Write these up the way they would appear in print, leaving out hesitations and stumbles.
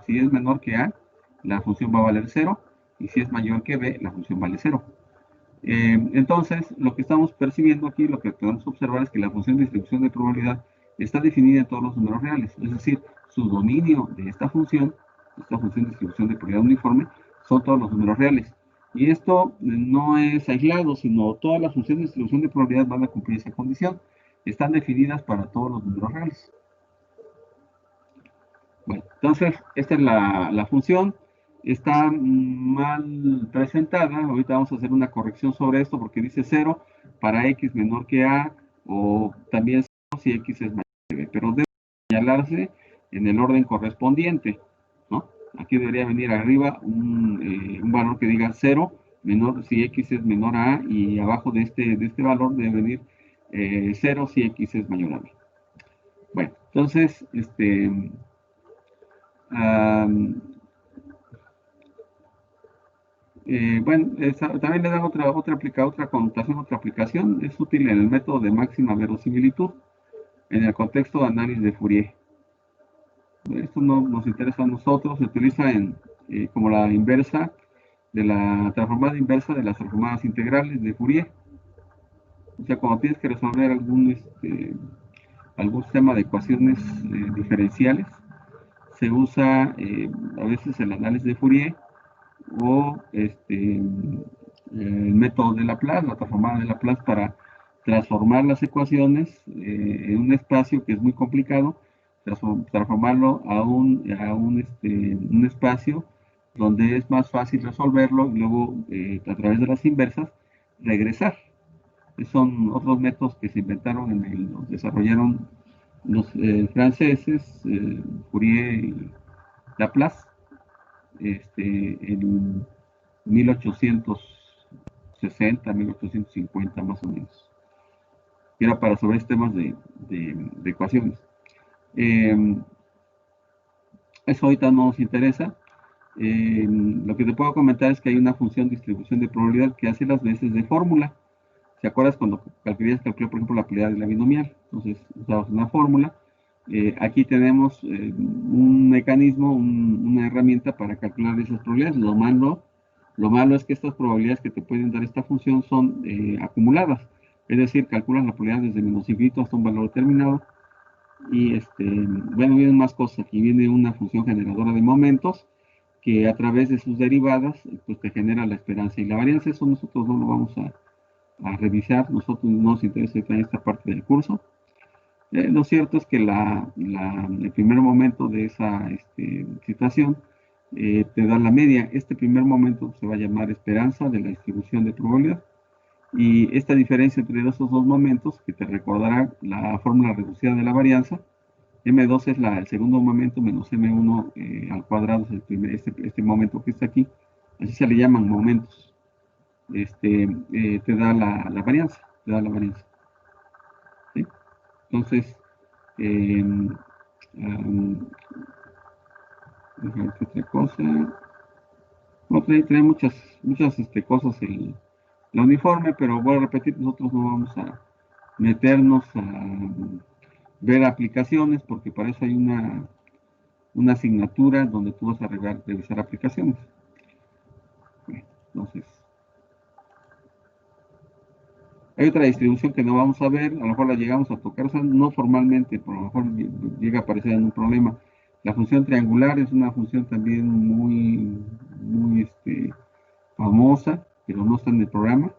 Si es menor que A, la función va a valer 0, y si es mayor que B, la función vale 0. Entonces, lo que estamos percibiendo aquí, lo que podemos observar es que la función de distribución de probabilidad está definida en todos los números reales, es decir, su dominio de esta función de distribución de probabilidad uniforme, son todos los números reales. Y esto no es aislado, sino todas las funciones de distribución de probabilidad van a cumplir esa condición. Están definidas para todos los números reales. Bueno, entonces, esta es la función. Está mal presentada. Ahorita vamos a hacer una corrección sobre esto porque dice 0 para x menor que a, o también 0 si x es mayor que b, pero debe señalarse en el orden correspondiente, ¿no? Aquí debería venir arriba un valor que diga 0 menor si x es menor a a, y abajo de este valor debe venir 0 si x es mayor a b. Bueno, entonces, bueno, también le dan otra connotación, otra aplicación. Es útil en el método de máxima verosimilitud en el contexto de análisis de Fourier. Esto no nos interesa a nosotros. Se utiliza como la inversa de la transformada inversa de las transformadas integrales de Fourier. O sea, cuando tienes que resolver algún sistema de ecuaciones diferenciales, se usa a veces el análisis de Fourier o el método de Laplace, la transformada de Laplace, para transformar las ecuaciones en un espacio que es muy complicado, transformarlo a un espacio donde es más fácil resolverlo y luego a través de las inversas regresar. Son otros métodos que se inventaron, los desarrollaron los franceses, Fourier y Laplace, en 1860, 1850 más o menos. Era para resolver temas de ecuaciones. Eso ahorita no nos interesa. Lo que te puedo comentar es que hay una función de distribución de probabilidad que hace las veces de fórmula. ¿Te acuerdas cuando calculó, por ejemplo, la probabilidad de la binomial? Entonces, usamos una fórmula. Aquí tenemos un mecanismo, una herramienta para calcular esas probabilidades. Lo malo es que estas probabilidades que te pueden dar esta función son acumuladas. Es decir, calculas la probabilidad desde menos infinito hasta un valor determinado. Y bueno, vienen más cosas. Aquí viene una función generadora de momentos que a través de sus derivadas pues te genera la esperanza y la varianza. Eso nosotros no lo vamos a revisar. Nosotros no nos interesa en esta parte del curso. Lo cierto es que el primer momento de esa situación te da la media. Este primer momento se va a llamar esperanza de la distribución de probabilidad. Y esta diferencia entre esos dos momentos, que te recordará la fórmula reducida de la varianza, M2 es el segundo momento menos M1 al cuadrado, es este momento que está aquí. Así se le llaman momentos. Te da la varianza. ¿Sí? Entonces, otra cosa. No, trae muchas cosas la uniforme, pero voy a repetir, nosotros no vamos a meternos a ver aplicaciones, porque para eso hay una asignatura donde tú vas a revisar aplicaciones. Bueno, entonces, hay otra distribución que no vamos a ver, a lo mejor la llegamos a tocar, o sea, no formalmente, pero a lo mejor llega a aparecer en un problema. La función triangular es una función también muy famosa, pero no está en el programa.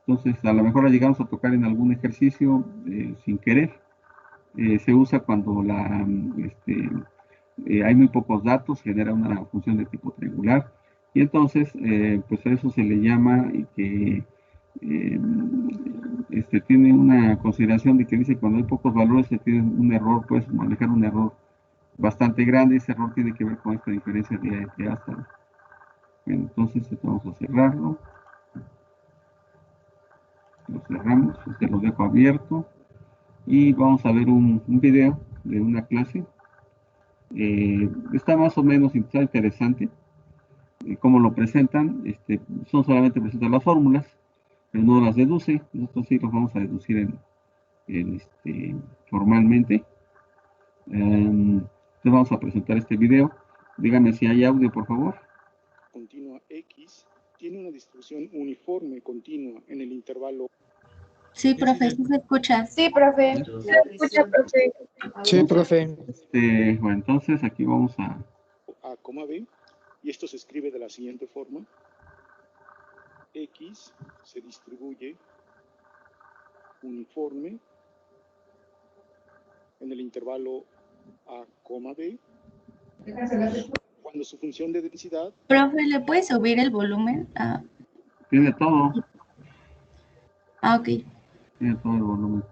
Entonces, a lo mejor la llegamos a tocar en algún ejercicio sin querer. Se usa cuando hay muy pocos datos, genera una función de tipo triangular. Y entonces, pues a eso se le llama que tiene una consideración de que dice que cuando hay pocos valores se tiene un error, puedes manejar un error bastante grande. Ese error tiene que ver con esta diferencia de hasta. Bueno, entonces vamos a cerrarlo. Lo cerramos, lo dejo abierto y vamos a ver un video de una clase. Está más o menos interesante cómo lo presentan. Son solamente presentan las fórmulas, pero no las deduce. Nosotros sí los vamos a deducir formalmente. Entonces vamos a presentar este video. Dígame si hay audio, por favor. Continua X tiene una distribución uniforme continua en el intervalo. Sí, profe, sí se escucha. Sí, profe. Se escucha, profe. Sí, profe. Bueno, entonces aquí vamos a... A, B, y esto se escribe de la siguiente forma. X se distribuye uniforme en el intervalo A, B, cuando su función de densidad... Profe, ¿le puede subir el volumen? Tiene todo. Ok. Tiene todo el volumen.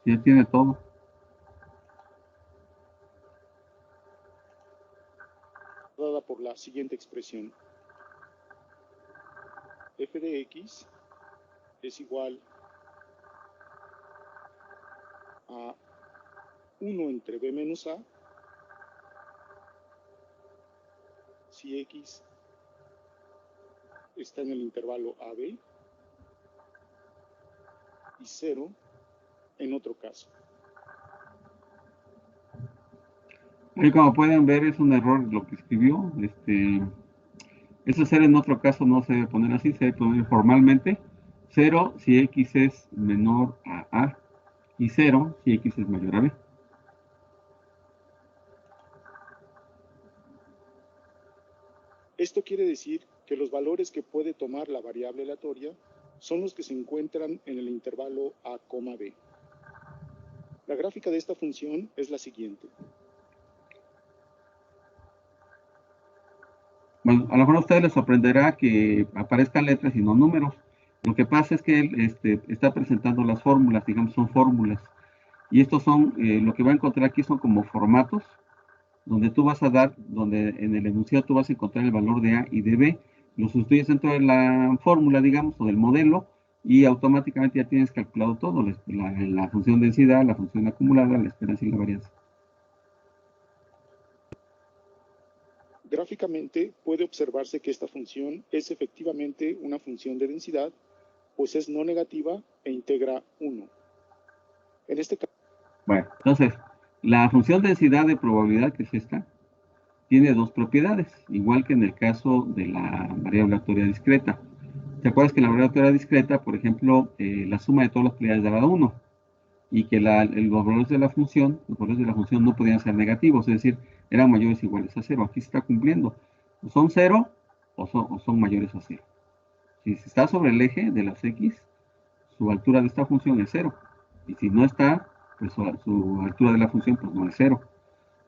Ya tiene todo. Dada por la siguiente expresión. F de X es igual a 1 entre B menos A si X está en el intervalo AB y 0 en otro caso. Ahí como pueden ver es un error lo que escribió. Ese 0 en otro caso no se debe poner así, se debe poner formalmente 0 si X es menor a A y 0 si X es mayor a B. Esto quiere decir que los valores que puede tomar la variable aleatoria son los que se encuentran en el intervalo A, B. La gráfica de esta función es la siguiente. Bueno, a lo mejor a ustedes les sorprenderá que aparezcan letras y no números. Lo que pasa es que él está presentando las fórmulas, digamos, son fórmulas. Y estos son, lo que va a encontrar aquí son como formatos, donde tú vas a dar, donde en el enunciado tú vas a encontrar el valor de A y de B, lo sustituyes dentro de la fórmula, digamos, o del modelo, y automáticamente ya tienes calculado todo, la función densidad, la función acumulada, la esperanza y la varianza. Gráficamente puede observarse que esta función es efectivamente una función de densidad, pues es no negativa e integra 1. En este caso... Bueno, entonces, la función densidad de probabilidad, que es esta, tiene dos propiedades, igual que en el caso de la variable aleatoria discreta. ¿Te acuerdas que en la variable aleatoria discreta, por ejemplo, la suma de todas las probabilidades daba 1? Y que los valores de la función no podían ser negativos, es decir, eran mayores o iguales a 0. Aquí se está cumpliendo. O son 0 o son mayores a 0. Si está sobre el eje de las x, su altura de esta función es 0. Y si no está, pues su altura de la función pues no es 0.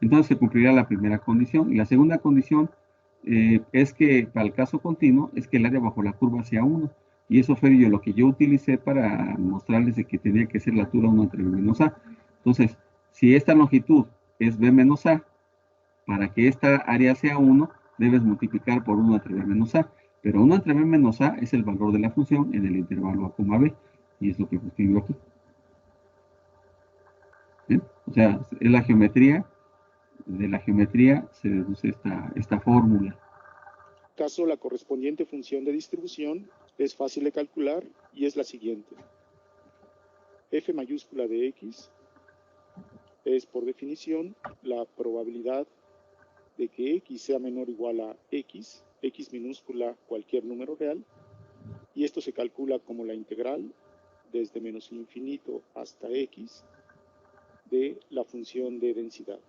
Entonces se cumplirá la primera condición. Y la segunda condición es que, para el caso continuo, es que el área bajo la curva sea 1. Y eso fue lo que yo utilicé para mostrarles de que tenía que ser la altura 1 entre B menos A. Entonces, si esta longitud es B menos A, para que esta área sea 1, debes multiplicar por 1 entre B menos A. Pero 1 entre B menos A es el valor de la función en el intervalo A, B. Y es lo que escribo aquí. ¿Bien? O sea, es la geometría. De la geometría se deduce esta fórmula. En este caso, la correspondiente función de distribución es fácil de calcular y es la siguiente. F mayúscula de X es, por definición, la probabilidad de que X sea menor o igual a X minúscula cualquier número real, y esto se calcula como la integral desde menos infinito hasta X de la función de densidad.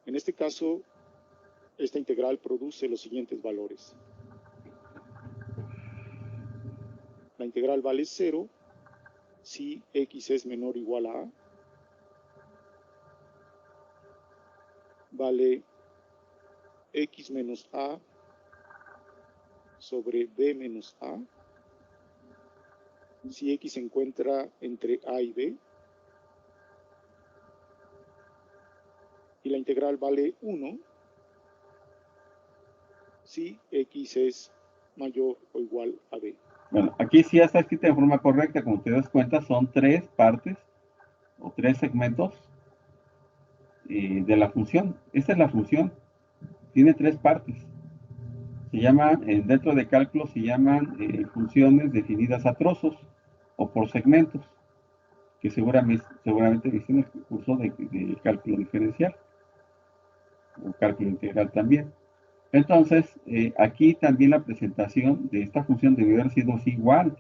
En este caso, esta integral produce los siguientes valores. La integral vale 0 si X es menor o igual a A. Vale X menos A sobre B menos A si X se encuentra entre A y B. Y la integral vale 1 si X es mayor o igual a B. Bueno, aquí sí ya está escrita de forma correcta, como te das cuenta, son 3 partes o 3 segmentos de la función. Esta es la función, tiene 3 partes. Se llaman, dentro de cálculo se llaman funciones definidas a trozos o por segmentos, ¿ok? que seguramente viste en el curso de cálculo diferencial o cálculo integral también. Entonces, aquí también la presentación de esta función debió haber sido así igual,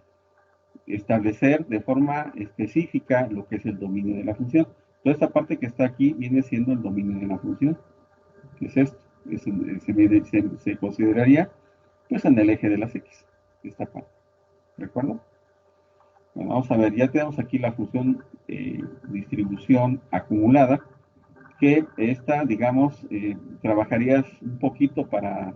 establecer de forma específica lo que es el dominio de la función. Toda esta parte que está aquí viene siendo el dominio de la función, que es esto, se consideraría pues en el eje de las X, esta parte, ¿de acuerdo? Bueno, vamos a ver, ya tenemos aquí la función distribución acumulada, que esta, digamos, trabajarías un poquito para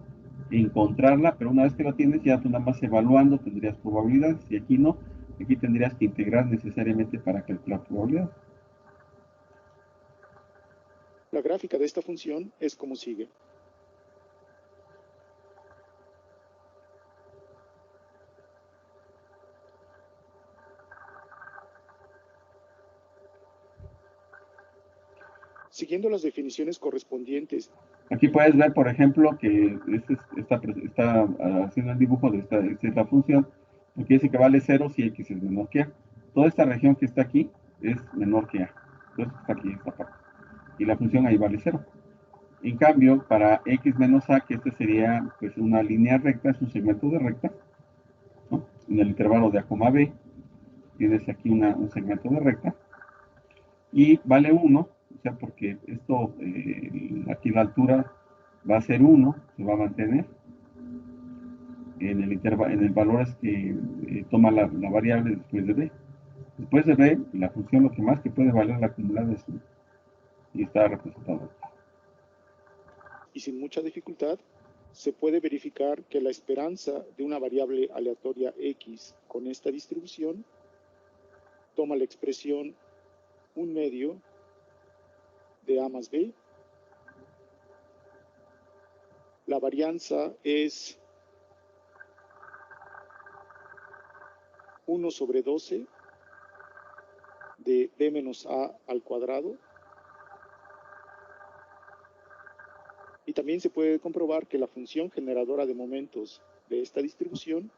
encontrarla, pero una vez que la tienes, ya tú nada más evaluando tendrías probabilidades, y aquí no, aquí tendrías que integrar necesariamente para calcular probabilidades. La gráfica de esta función es como sigue. Siguiendo las definiciones correspondientes. Aquí puedes ver, por ejemplo, que está haciendo el dibujo de esta es la función, porque dice que vale 0 si x es menor que a. Toda esta región que está aquí es menor que a. Entonces está aquí esta parte. Y la función ahí vale 0. En cambio, para x menos a, que este sería pues una línea recta, es un segmento de recta, ¿no? En el intervalo de a, b, tienes aquí un segmento de recta, y vale 1, o sea, porque esto, aquí la altura va a ser 1, se va a mantener en el valor que toma la variable después de b. Después de b, la función lo que más que puede valer la acumulada es 1, y está representado. Y sin mucha dificultad, se puede verificar que la esperanza de una variable aleatoria x con esta distribución toma la expresión 1 medio de a más b. La varianza es 1 sobre 12 de b menos a al cuadrado. Y también se puede comprobar que la función generadora de momentos de esta distribución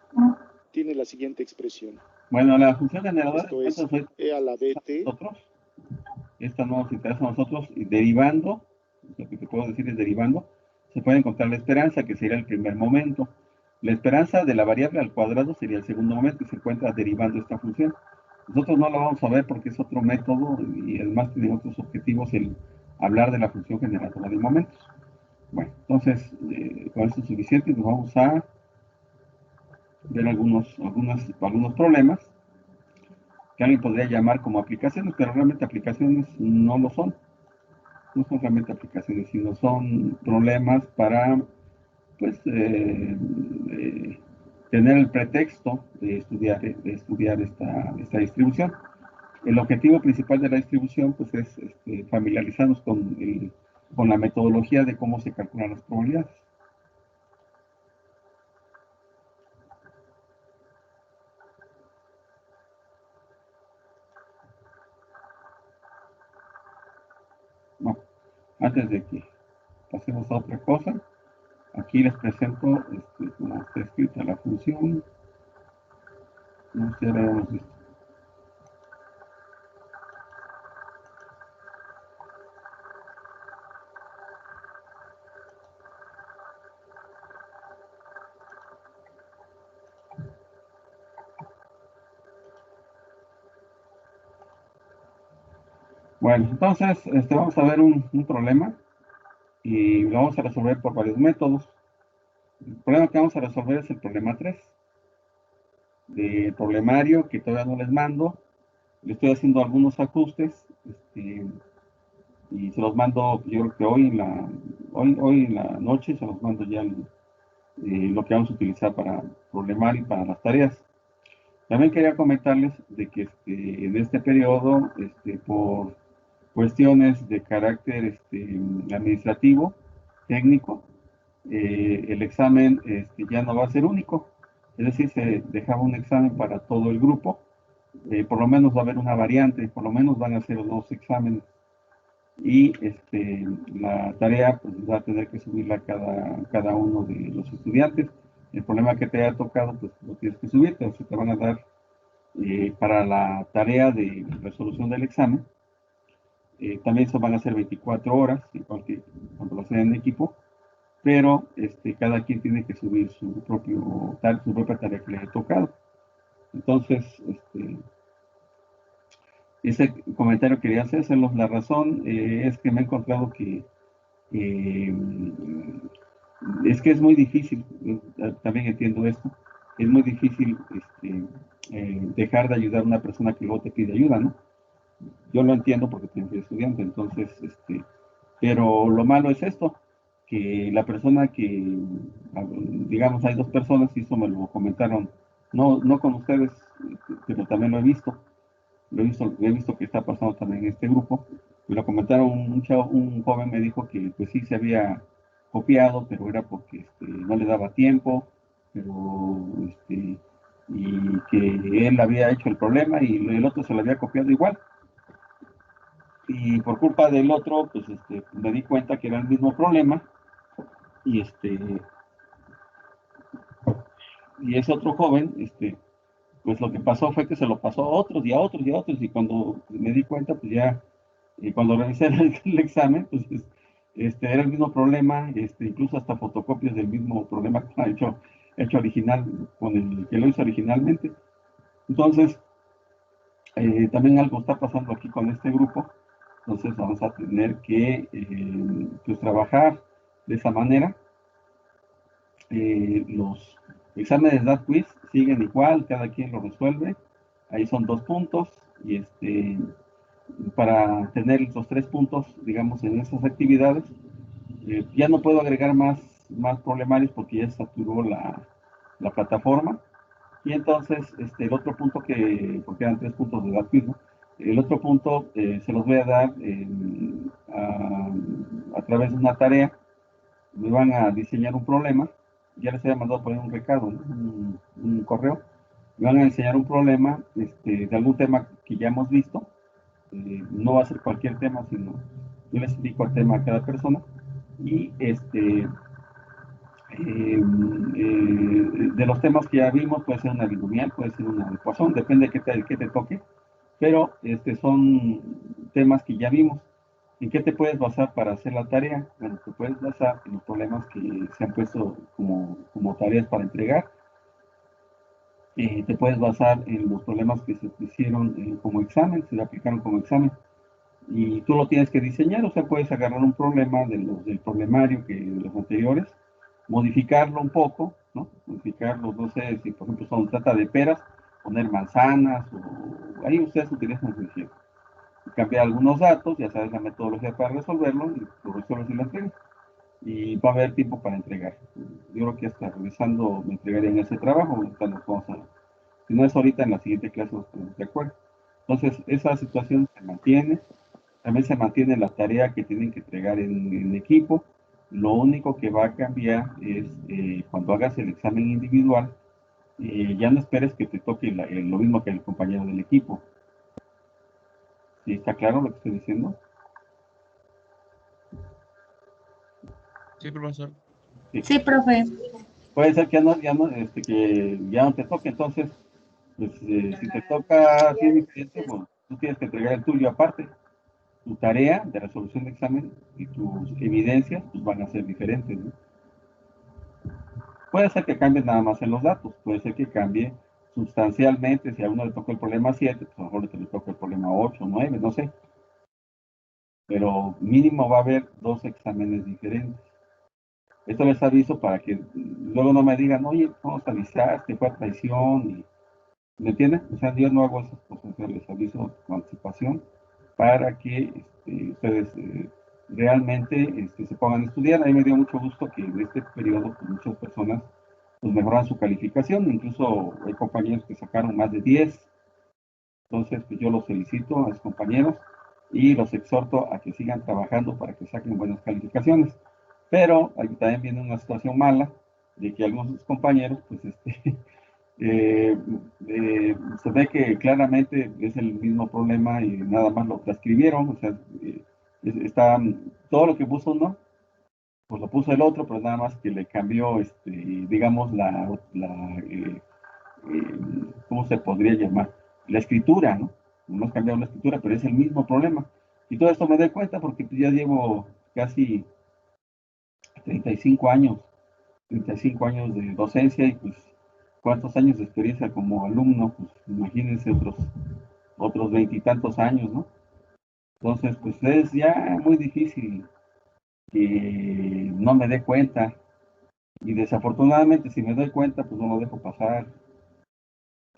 tiene la siguiente expresión. Bueno, la función generadora Esto es e a la bt. Esta no nos interesa a nosotros, y derivando, lo que te puedo decir es derivando, se puede encontrar la esperanza, que sería el primer momento. La esperanza de la variable al cuadrado sería el segundo momento, y se encuentra derivando esta función. Nosotros no lo vamos a ver porque es otro método, y además tiene otros objetivos el hablar de la función generadora de momentos. Bueno, entonces, con esto es suficiente, nos vamos a ver algunos problemas que alguien podría llamar como aplicaciones, pero realmente aplicaciones no lo son. No son realmente aplicaciones, sino son problemas para, pues, tener el pretexto de estudiar esta distribución. El objetivo principal de la distribución, pues, es familiarizarnos con la metodología de cómo se calculan las probabilidades. No, antes de que pasemos a otra cosa, aquí les presento cómo está escrita la función. No sé, veamos esto. Bueno, entonces vamos a ver un problema y lo vamos a resolver por varios métodos. El problema que vamos a resolver es el problema 3 del problemario, que todavía no les mando. Le estoy haciendo algunos ajustes y se los mando, yo creo que hoy en la noche se los mando ya lo que vamos a utilizar para problemar y para las tareas. También quería comentarles de que en este periodo, por cuestiones de carácter administrativo, técnico, el examen ya no va a ser único, es decir, se dejaba un examen para todo el grupo, por lo menos va a haber una variante, por lo menos van a ser 2 exámenes, y la tarea pues va a tener que subirla cada uno de los estudiantes. El problema que te haya tocado, pues lo tienes que subir, te van a dar para la tarea de resolución del examen. También se van a hacer 24 horas, igual que cuando lo hacen en equipo, pero cada quien tiene que subir su propia tarea que le haya tocado. Entonces, ese comentario quería hacérselos. La razón es que me he encontrado que es que es muy difícil, también entiendo esto, es muy difícil dejar de ayudar a una persona que luego te pide ayuda, ¿no? Yo lo entiendo porque soy estudiante, entonces, pero lo malo es esto, que la persona que, digamos, hay dos personas, y eso me lo comentaron, no con ustedes, pero también lo he visto que está pasando también en este grupo. Me lo comentaron un joven me dijo que pues sí se había copiado, pero era porque no le daba tiempo, pero y que él había hecho el problema y el otro se lo había copiado igual. Y por culpa del otro, pues me di cuenta que era el mismo problema y y ese otro joven, pues lo que pasó fue que se lo pasó a otros y a otros y a otros y cuando me di cuenta, pues ya y cuando realicé el examen, pues era el mismo problema, incluso hasta fotocopias del mismo problema que ha hecho original, con el que lo hizo originalmente. Entonces, también algo está pasando aquí con este grupo, entonces vamos a tener que pues, trabajar de esa manera. Los exámenes de quiz siguen igual, cada quien lo resuelve, ahí son 2 puntos, y para tener los 3 puntos, digamos, en esas actividades, ya no puedo agregar más problemarios porque ya saturó la plataforma. Y entonces, el otro punto porque eran 3 puntos de quiz, ¿no? El otro punto se los voy a dar a través de una tarea. Me van a diseñar un problema. Ya les había mandado poner un recado, ¿no? un correo. Me van a enseñar un problema de algún tema que ya hemos visto. No va a ser cualquier tema, sino yo les indico el tema a cada persona. Y de los temas que ya vimos, puede ser una binomial, puede ser una ecuación, depende de qué te toque, pero son temas que ya vimos. ¿En qué te puedes basar para hacer la tarea? Bueno, te puedes basar en los problemas que se han puesto como tareas para entregar. Te puedes basar en los problemas que se hicieron como examen, se le aplicaron como examen. Y tú lo tienes que diseñar, o sea, puedes agarrar un problema del problemario de los anteriores, modificarlo un poco, ¿no? Modificarlo, no sé, si por ejemplo trata de peras, poner manzanas, o ahí ustedes utilizan su ejemplo. Cambiar algunos datos, ya sabes la metodología para resolverlo, y lo resuelves y lo entregas. Y va a haber tiempo para entregar. Yo creo que hasta revisando me entregarían ese trabajo, si no es ahorita, en la siguiente clase nos ponemos de acuerdo. Entonces, esa situación se mantiene. También se mantiene la tarea que tienen que entregar en equipo. Lo único que va a cambiar es cuando hagas el examen individual, ya no esperes que te toque lo mismo que el compañero del equipo. ¿Sí está claro lo que estoy diciendo? Sí, profesor. Sí, profe. Puede ser que que ya no te toque, entonces, pues si te toca así diferente, pues, tú tienes que entregar el tuyo aparte. Tu tarea de resolución de examen y tus evidencias pues, van a ser diferentes, ¿no? Puede ser que cambie nada más en los datos, puede ser que cambie sustancialmente, si a uno le toca el problema 7, pues a lo mejor le toca el problema 8, 9, no sé. Pero mínimo va a haber 2 exámenes diferentes. Esto les aviso para que luego no me digan, oye, ¿cómo te avisaste? Fue a traición. ¿Me entienden? O sea, yo no hago esas cosas, yo les aviso con anticipación para que ustedes realmente se pongan a estudiar. A mí me dio mucho gusto que en este periodo pues, muchas personas pues, mejoran su calificación, incluso hay compañeros que sacaron más de 10. Entonces, pues, yo los felicito a los compañeros y los exhorto a que sigan trabajando para que saquen buenas calificaciones. Pero aquí también viene una situación mala de que algunos de sus compañeros, pues, se ve que claramente es el mismo problema y nada más lo transcribieron, o sea, está todo lo que puso uno, pues lo puso el otro, pero nada más que le cambió, digamos, ¿cómo se podría llamar? la escritura, ¿no? Hemos cambiado la escritura, pero es el mismo problema. Y todo esto me doy cuenta porque pues, ya llevo casi 35 años, 35 años de docencia y pues cuántos años de experiencia como alumno, pues imagínense otros veintitantos años, ¿no? Entonces, pues es ya muy difícil que no me dé cuenta y desafortunadamente si me doy cuenta, pues no lo dejo pasar.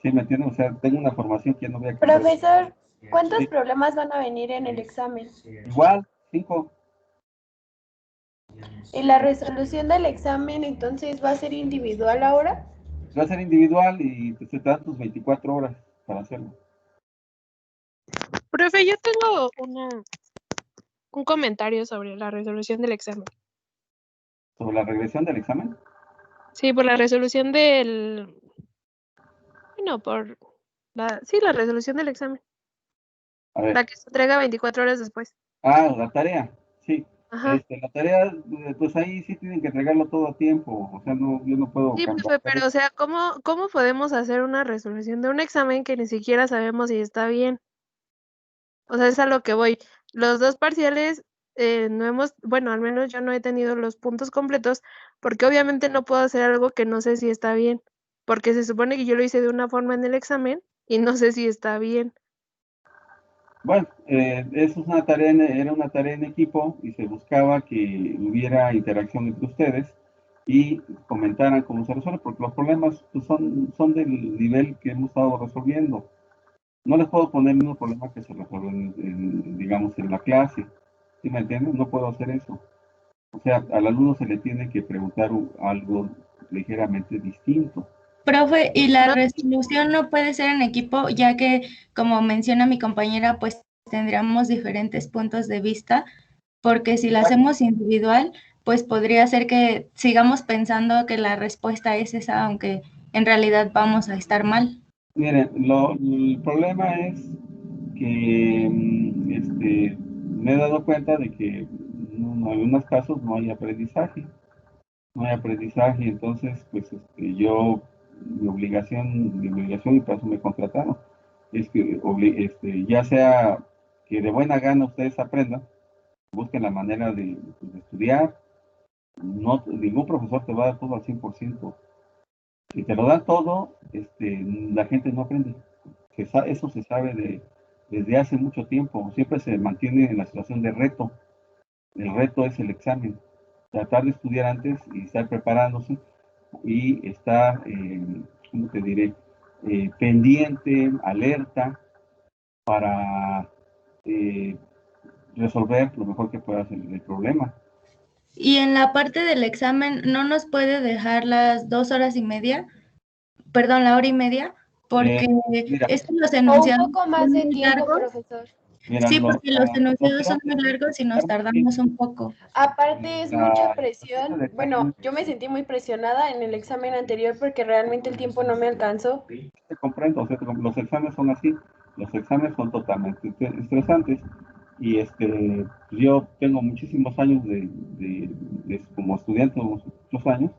¿Sí me entienden? O sea, tengo una formación que ya no voy a cambiar. Profesor, ¿cuántos Sí, problemas van a venir en el examen? igual, 5. ¿Y la resolución del examen entonces va a ser individual ahora? Va a ser individual y te dan tus 24 horas para hacerlo. Profe, yo tengo un comentario sobre la resolución del examen. ¿Sobre la regresión del examen? Sí, por la resolución del... Bueno, por la... Sí, la resolución del examen. A ver. La que se entrega 24 horas después. Ah, la tarea, sí. Ajá. La tarea, pues ahí sí tienen que entregarlo todo a tiempo. O sea, no, yo no puedo Sí, cambiar. profe, pero o sea, ¿cómo podemos hacer una resolución de un examen que ni siquiera sabemos si está bien? O sea, es a lo que voy. Los dos parciales no hemos, bueno, al menos yo no he tenido los puntos completos, porque obviamente no puedo hacer algo que no sé si está bien, porque se supone que yo lo hice de una forma en el examen y no sé si está bien. Bueno, eso es una tarea, era una tarea en equipo y se buscaba que hubiera interacción entre ustedes y comentaran cómo se resuelve, porque los problemas pues, son del nivel que hemos estado resolviendo. No les puedo poner el mismo problema que se resuelve, digamos, en la clase. ¿Sí me entienden? No puedo hacer eso. O sea, al alumno se le tiene que preguntar algo ligeramente distinto. Profe, y la resolución no puede ser en equipo, ya que, como menciona mi compañera, pues tendríamos diferentes puntos de vista, porque si la hacemos individual, pues podría ser que sigamos pensando que la respuesta es esa, aunque en realidad vamos a estar mal. Miren, el problema es que me he dado cuenta de que en algunos casos no hay aprendizaje. No hay aprendizaje, entonces, pues yo, mi obligación, y para eso me contrataron, es que ya sea que de buena gana ustedes aprendan, busquen la manera de, pues, de estudiar. No, ningún profesor te va a dar todo al 100%. Si te lo dan todo, la gente no aprende. Eso se sabe desde hace mucho tiempo. Siempre se mantiene en la situación de reto. El reto es el examen. Tratar de estudiar antes y estar preparándose y estar, ¿cómo te diré? Pendiente, alerta para eh, resolver lo mejor que puedas el problema. Y en la parte del examen, ¿no nos puede dejar las 2 horas y media? Perdón, la hora y media, porque Mira, es que los O un enunciados poco más son de muy tiempo, largos. profesor. mira, Sí, porque los enunciados son creo muy que largos y nos estar muy bien. tardamos un poco. Aparte es mucha La situación presión. del Bueno, examen, yo me sentí muy presionada en el examen anterior porque realmente el tiempo no me alcanzó. te comprendo, o sea, los exámenes son así, los exámenes son totalmente estresantes y yo tengo muchísimos años como estudiante, muchos años,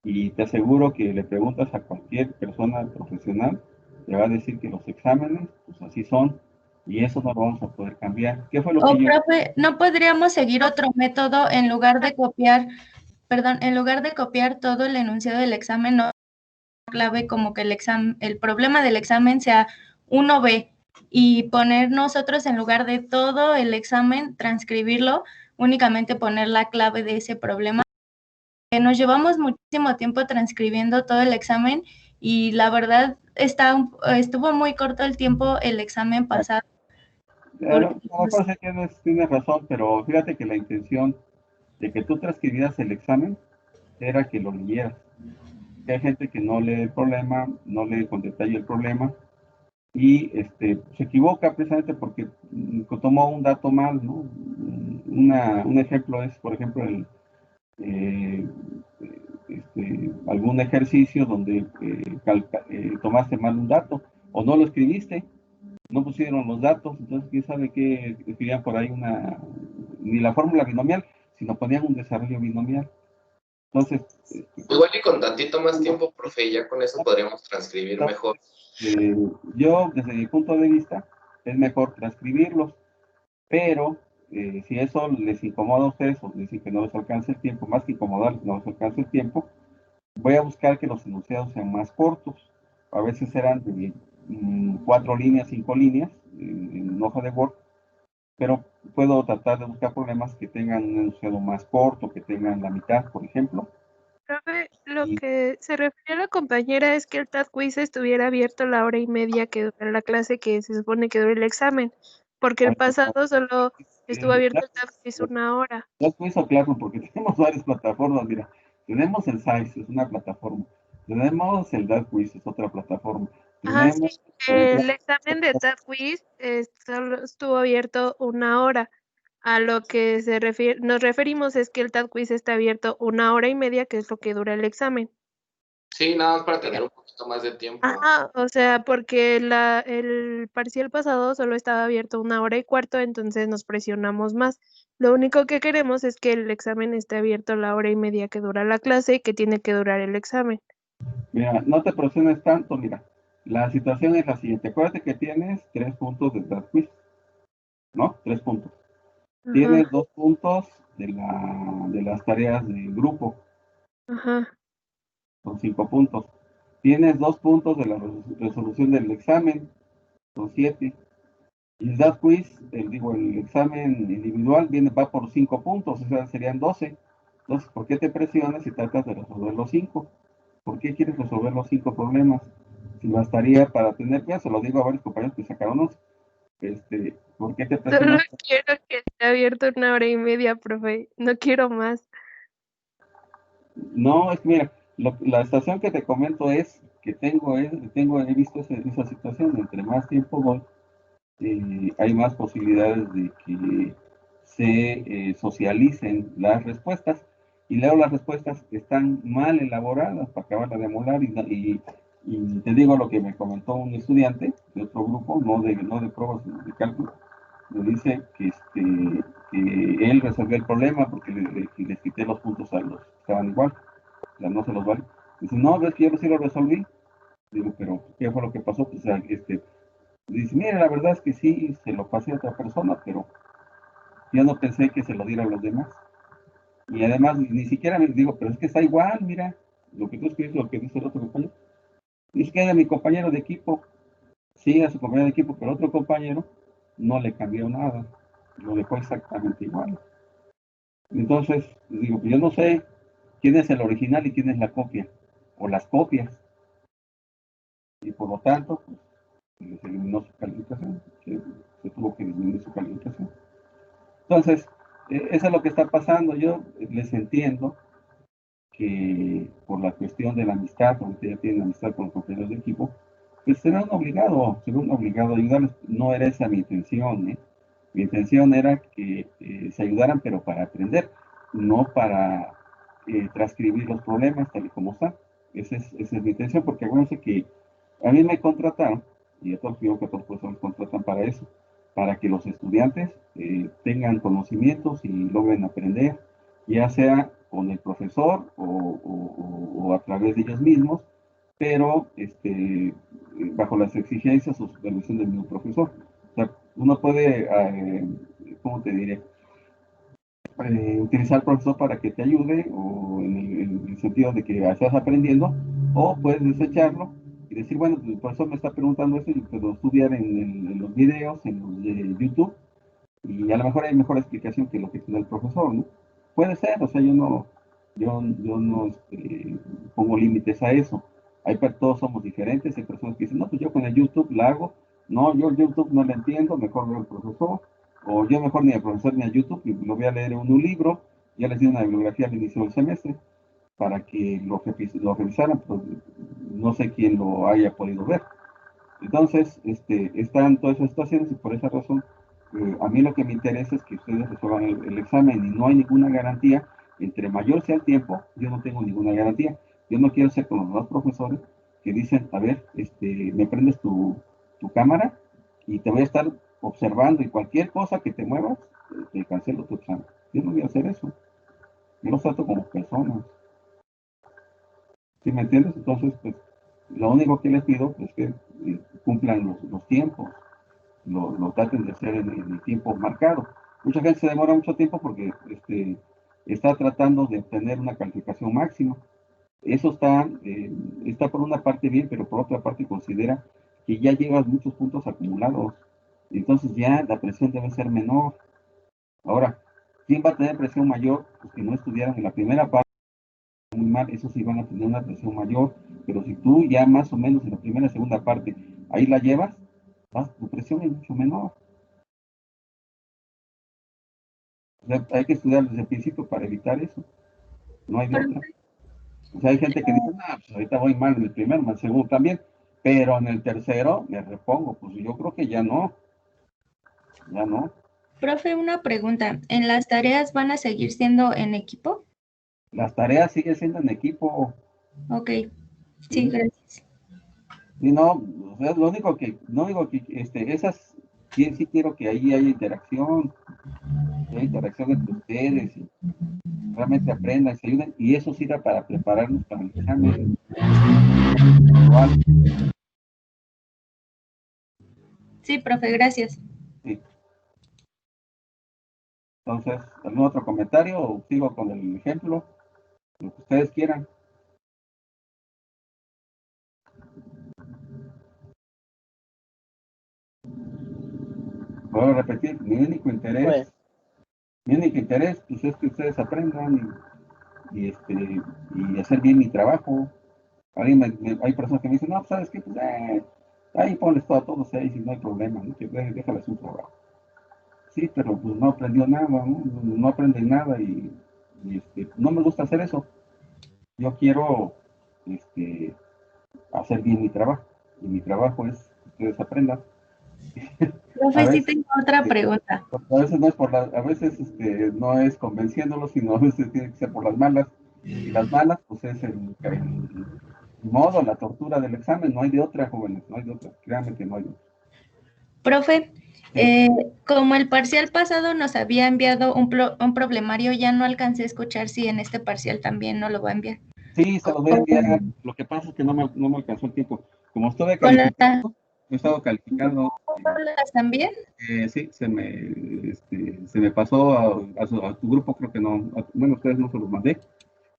y te aseguro que le preguntas a cualquier persona profesional, te va a decir que los exámenes, pues así son, y eso no lo vamos a poder cambiar. ¿Qué fue lo que yo? Profe, ¿no podríamos seguir otro método en lugar de copiar, perdón, en lugar de copiar todo el enunciado del examen, no clave como que el problema del examen sea 1B y poner nosotros en lugar de todo el examen, transcribirlo, únicamente poner la clave de ese problema? Nos llevamos muchísimo tiempo transcribiendo todo el examen y la verdad estuvo muy corto el tiempo el examen pasado. A lo mejor sé que tienes razón, pero fíjate que la intención de que tú transcribieras el examen era que lo leyeras. Que hay gente que no lee el problema, no lee con detalle el problema y se equivoca precisamente porque tomó un dato mal, ¿no? Un ejemplo es, por ejemplo, eh, algún ejercicio donde tomaste mal un dato o no lo escribiste, no pusieron los datos, entonces quién sabe qué escribían por ahí ni la fórmula binomial, sino ponían un desarrollo binomial. Entonces, Igual y con tantito más tiempo, profe, ya con eso podríamos transcribir mejor. yo, desde mi punto de vista, es mejor transcribirlos, pero si eso les incomoda a ustedes o dicen que no les alcanza el tiempo, más que incomodarles, no les alcanza el tiempo, voy a buscar que los enunciados sean más cortos. A veces serán de 4 líneas, 5 líneas en hoja de Word, pero puedo tratar de buscar problemas que tengan un enunciado más corto, que tengan la mitad, por ejemplo. Profe, lo Y que se refería a la compañera es que el TAD Quiz estuviera abierto la hora y media que dura la clase que se supone que dura el examen, porque el pasado solo estuvo abierto el TAD Quiz una hora. ya lo hizo claro porque tenemos varias plataformas, mira, tenemos el SAIS, es una plataforma, tenemos el DATQuiz, es otra plataforma, Ajá, sí, tenemos el examen de TAD Quiz solo estuvo abierto una hora. A lo que nos referimos es que el TAD Quiz está abierto una hora y media, que es lo que dura el examen. Sí, nada más para tener un poquito más de tiempo. Ajá, o sea, porque el parcial pasado solo estaba abierto una hora y cuarto, entonces nos presionamos más. Lo único que queremos es que el examen esté abierto la hora y media que dura la clase y que tiene que durar el examen. mira, no te presiones tanto, mira, la situación es la siguiente, acuérdate que tienes 3 puntos de DATQuiz, ¿no? 3 puntos. Tienes Ajá, 2 puntos de las tareas de grupo, ajá. son 5 puntos. Tienes 2 puntos de la resolución del examen, son 7. Y el DAT quiz, el examen individual va por 5 puntos, o sea, serían 12. Entonces, ¿por qué te presionas si tratas de resolver los 5? ¿Por qué quieres resolver los 5 problemas? Si bastaría para tener, ya se lo digo a varios compañeros que sacaron 11. ¿Por qué te Solo presionas? quiero que esté abierto una hora y media, profe. No quiero más. No, es que mira, la estación que te comento es que he visto esa situación, entre más tiempo voy, hay más posibilidades de que se socialicen las respuestas. Y leo las respuestas que están mal elaboradas para acabar de emular. Y te digo lo que me comentó un estudiante de otro grupo, no de pruebas de cálculo. Me dice que él resolvió el problema porque les quité los puntos a los que estaban igual. O sea, no se los vale. Dice, no, ves que yo sí lo resolví. Digo, pero ¿qué fue lo que pasó? Pues, dice, mire, la verdad es que sí, se lo pasé a otra persona, pero yo no pensé que se lo diera a los demás. Y además, ni siquiera me digo, pero es que está igual, mira, lo que tú escribes, lo que dice el otro compañero. Dice que era mi compañero de equipo, sí, a su compañero de equipo, pero otro compañero no le cambió nada, lo dejó exactamente igual. Entonces, digo, pues yo no sé quién es el original y quién es la copia, o las copias, y por lo tanto, pues, se les eliminó su calificación, se tuvo que disminuir su calificación. Entonces, eso es lo que está pasando. Yo les entiendo que por la cuestión de la amistad, porque ya tienen amistad con los compañeros de equipo, pues se ven obligados a ayudarles. No era esa mi intención, ¿eh? Mi intención era que se ayudaran, pero para aprender, no para transcribir los problemas tal y como están. Esa es mi intención, porque acuérdense que a mí me contrataron, y a todos digo que a todos los profesores contratan para eso, para que los estudiantes tengan conocimientos y logren aprender, ya sea con el profesor o a través de ellos mismos, pero bajo las exigencias o supervisión del mismo profesor. O sea, uno puede, ¿cómo te diré? Utilizar al profesor para que te ayude, o en el sentido de que estás aprendiendo, o puedes desecharlo y decir, bueno, el profesor me está preguntando esto y puedo estudiar en los videos, en los de YouTube, y a lo mejor hay mejor explicación que lo que tiene el profesor, ¿no? Puede ser, o sea, yo no pongo límites a eso. Todos somos diferentes, hay personas que dicen, no, pues yo con el YouTube la hago, no, yo el YouTube no lo entiendo, mejor veo el profesor, o yo mejor ni al profesor ni a YouTube, y lo voy a leer en un libro, ya les di una bibliografía al inicio del semestre, para que lo revisaran, pues no sé quién lo haya podido ver. Entonces, están todas esas situaciones y por esa razón, a mí lo que me interesa es que ustedes resuelvan el examen y no hay ninguna garantía. Entre mayor sea el tiempo, yo no tengo ninguna garantía. Yo no quiero ser como los demás profesores que dicen, a ver, me prendes tu cámara y te voy a estar observando y cualquier cosa que te muevas, te cancelo tu examen. Yo no voy a hacer eso. Yo los trato como personas. ¿Sí me entiendes? Entonces, pues, lo único que les pido es que cumplan los tiempos, lo traten de hacer en el tiempo marcado. Mucha gente se demora mucho tiempo porque está tratando de obtener una calificación máxima. Eso está por una parte bien, pero por otra parte considera que ya llevas muchos puntos acumulados. Entonces ya la presión debe ser menor. Ahora, ¿quién va a tener presión mayor? Pues que no estudiaron en la primera parte muy mal, esos sí van a tener una presión mayor, pero si tú ya más o menos en la primera y segunda parte ahí la llevas, tu presión es mucho menor. O sea, hay que estudiar desde el principio para evitar eso, no hay de otra. O sea, hay gente que dice, no, pues ahorita voy mal en el primero, mal en el segundo también, pero en el tercero me repongo. Pues yo creo que ya no, ya no. Profe, una pregunta. ¿En las tareas van a seguir siendo en equipo? Las tareas siguen siendo en equipo. Ok, sí, gracias. Y no, o sea, lo único que esas, sí quiero que ahí haya interacción, que haya interacción entre ustedes, y realmente aprendan, se ayuden, y eso sirva para prepararnos para el examen. Sí, profe, gracias. Sí. Entonces, ¿algún otro comentario o sigo con el ejemplo? Lo que ustedes quieran. Vuelvo a repetir, mi único interés pues, es que ustedes aprendan y hacer bien mi trabajo. Hay personas que me dicen, no, pues, ¿sabes qué? Pues, ahí ponles todo a todos 6 y no hay problema, ¿no? Que déjales un trabajo. Sí, pero pues no aprendió nada, ¿no? No aprenden nada y no me gusta hacer eso. Yo quiero hacer bien mi trabajo y mi trabajo es que ustedes aprendan. A Profe, sí veces, tengo otra pregunta. a veces no es a veces no es convenciéndolos, sino a veces tiene que ser por las malas. Y las malas, pues es el modo, la tortura del examen, no hay de otra, jóvenes, no hay de otra, créanme que no hay de otra. Profe, Sí. como el parcial pasado nos había enviado un problemario, ya no alcancé a escuchar si en este parcial también no lo va a enviar. Sí, se los voy a enviar. Lo que pasa es que no me alcanzó el tiempo. Como estuve ¿Con calificando, he estado calificando. las también? Sí, se me pasó a tu grupo, creo que no. Bueno, ustedes no se los mandé,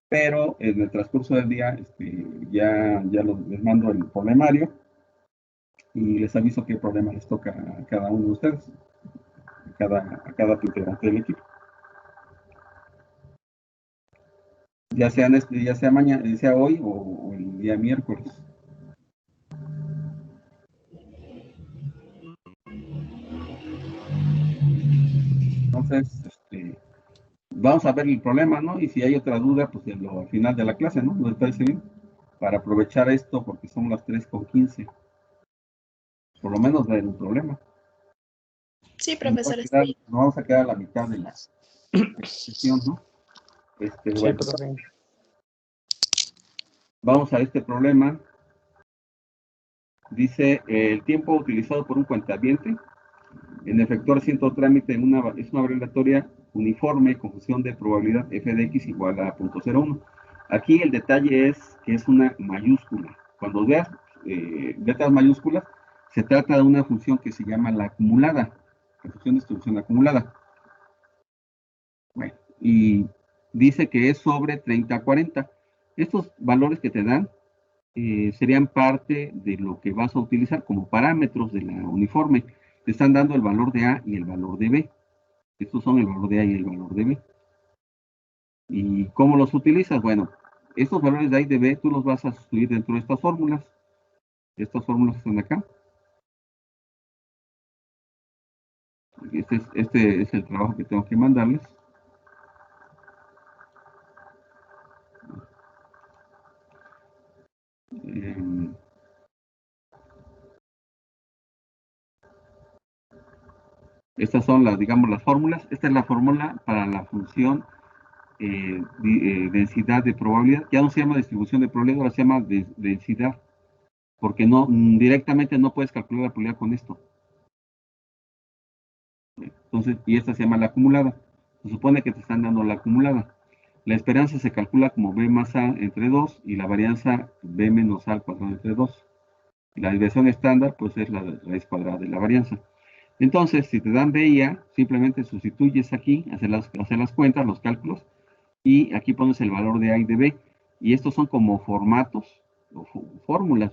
pero en el transcurso del día ya les mando el problemario y les aviso qué problema les toca a cada uno de ustedes, a cada integrante del equipo. Ya sea mañana, ya sea hoy o el día miércoles. Entonces, vamos a ver el problema, ¿no? Y si hay otra duda, pues al final de la clase, ¿no? ¿Les parece bien? Para aprovechar esto, porque son las 3:15. Por lo menos ver un problema. Sí, profesor. Nos vamos a quedar a la mitad de la sesión, ¿no? Bueno, profe. vamos a este problema. Dice, el tiempo utilizado por un cuentaviente en efectuar cierto trámite es una variatoria uniforme con función de probabilidad f de x igual a 0.01. Aquí el detalle es que es una mayúscula. Cuando veas letras mayúsculas, se trata de una función que se llama la acumulada, la función de distribución acumulada. Bueno, y dice que es sobre 30 a 40. Estos valores que te dan serían parte de lo que vas a utilizar como parámetros de la uniforme. Te están dando el valor de A y el valor de B. Estos son el valor de A y el valor de B. ¿Y cómo los utilizas? Bueno, estos valores de A y de B tú los vas a sustituir dentro de estas fórmulas. Estas fórmulas están acá. Este es el trabajo que tengo que mandarles. Estas son digamos, las fórmulas. Esta es la fórmula para la función densidad de probabilidad. Ya no se llama distribución de probabilidad, ahora se llama densidad. Porque directamente no puedes calcular la probabilidad con esto. Entonces, y esta se llama la acumulada. Se supone que te están dando la acumulada. La esperanza se calcula como b más a entre 2 y la varianza b menos a al cuadrado entre 2. La desviación estándar pues es la raíz cuadrada de la varianza. Entonces, si te dan b y a, simplemente sustituyes aquí, hacer las cuentas, los cálculos, y aquí pones el valor de a y de b. Y estos son como formatos, o fórmulas,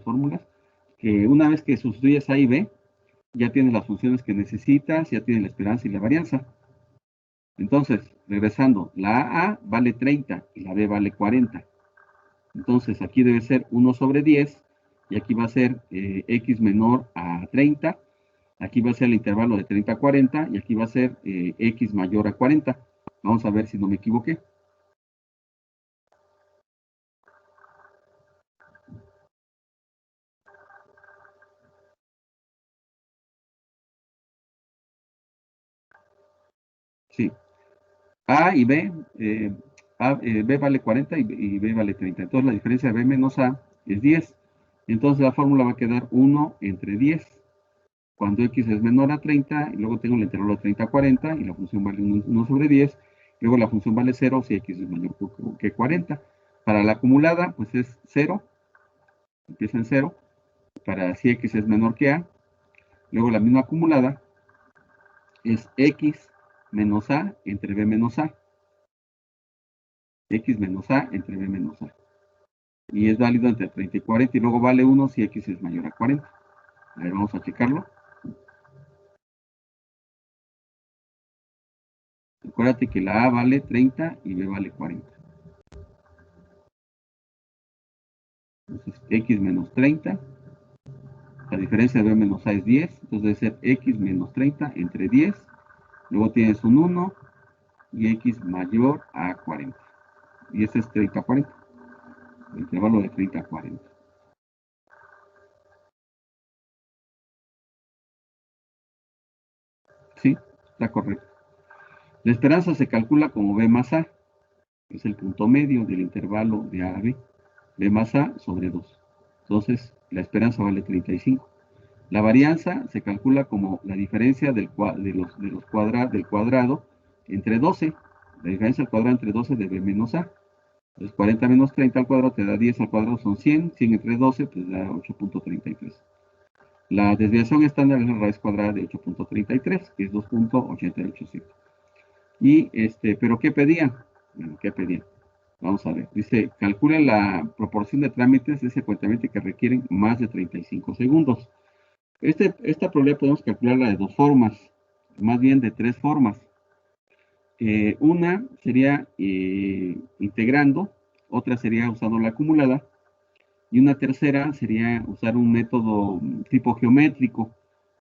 que una vez que sustituyes a y b, ya tienes las funciones que necesitas, ya tienes la esperanza y la varianza. Entonces, regresando, la a vale 30 y la b vale 40. Entonces, aquí debe ser 1 sobre 10, y aquí va a ser x menor a 30. Aquí va a ser el intervalo de 30 a 40, y aquí va a ser x mayor a 40. Vamos a ver si no me equivoqué. Sí. A y B, B vale 40 y B vale 30. Entonces la diferencia de B menos A es 10. Entonces la fórmula va a quedar 1 entre 10. Cuando X es menor a 30, y luego tengo el intervalo de 30 a 40, y la función vale 1 sobre 10. Luego la función vale 0 si X es mayor que 40. Para la acumulada, pues es 0. Empieza en 0. Para si X es menor que A. Luego la misma acumulada es X menos A entre B menos A. X menos A entre B menos A. Y es válido entre 30 y 40, y luego vale 1 si X es mayor a 40. A ver, vamos a checarlo. Acuérdate que la A vale 30 y B vale 40. Entonces, X menos 30. La diferencia de B menos A es 10. Entonces debe ser X menos 30 entre 10. Luego tienes un 1 y X mayor a 40. Y ese es 30 a 40. El intervalo de 30 a 40. Sí, está correcto. La esperanza se calcula como B más A. Es el punto medio del intervalo de A a B. B más A sobre 2. Entonces, la esperanza vale 35. La varianza se calcula como la diferencia del cuadrado entre 12. La diferencia del cuadrado entre 12 de B menos A. Entonces, 40 menos 30 al cuadrado te da 10 al cuadrado, son 100. 100 entre 12, pues da 8.33. La desviación estándar es la raíz cuadrada de 8.33, que es 2.885. Y, ¿pero qué pedían? Bueno, ¿qué pedían? Vamos a ver, dice, calcula la proporción de trámites de secuenciamiento que requieren más de 35 segundos. Esta probabilidad podemos calcularla de dos formas, más bien de tres formas. Una sería integrando, otra sería usando la acumulada, y una tercera sería usar un método tipo geométrico,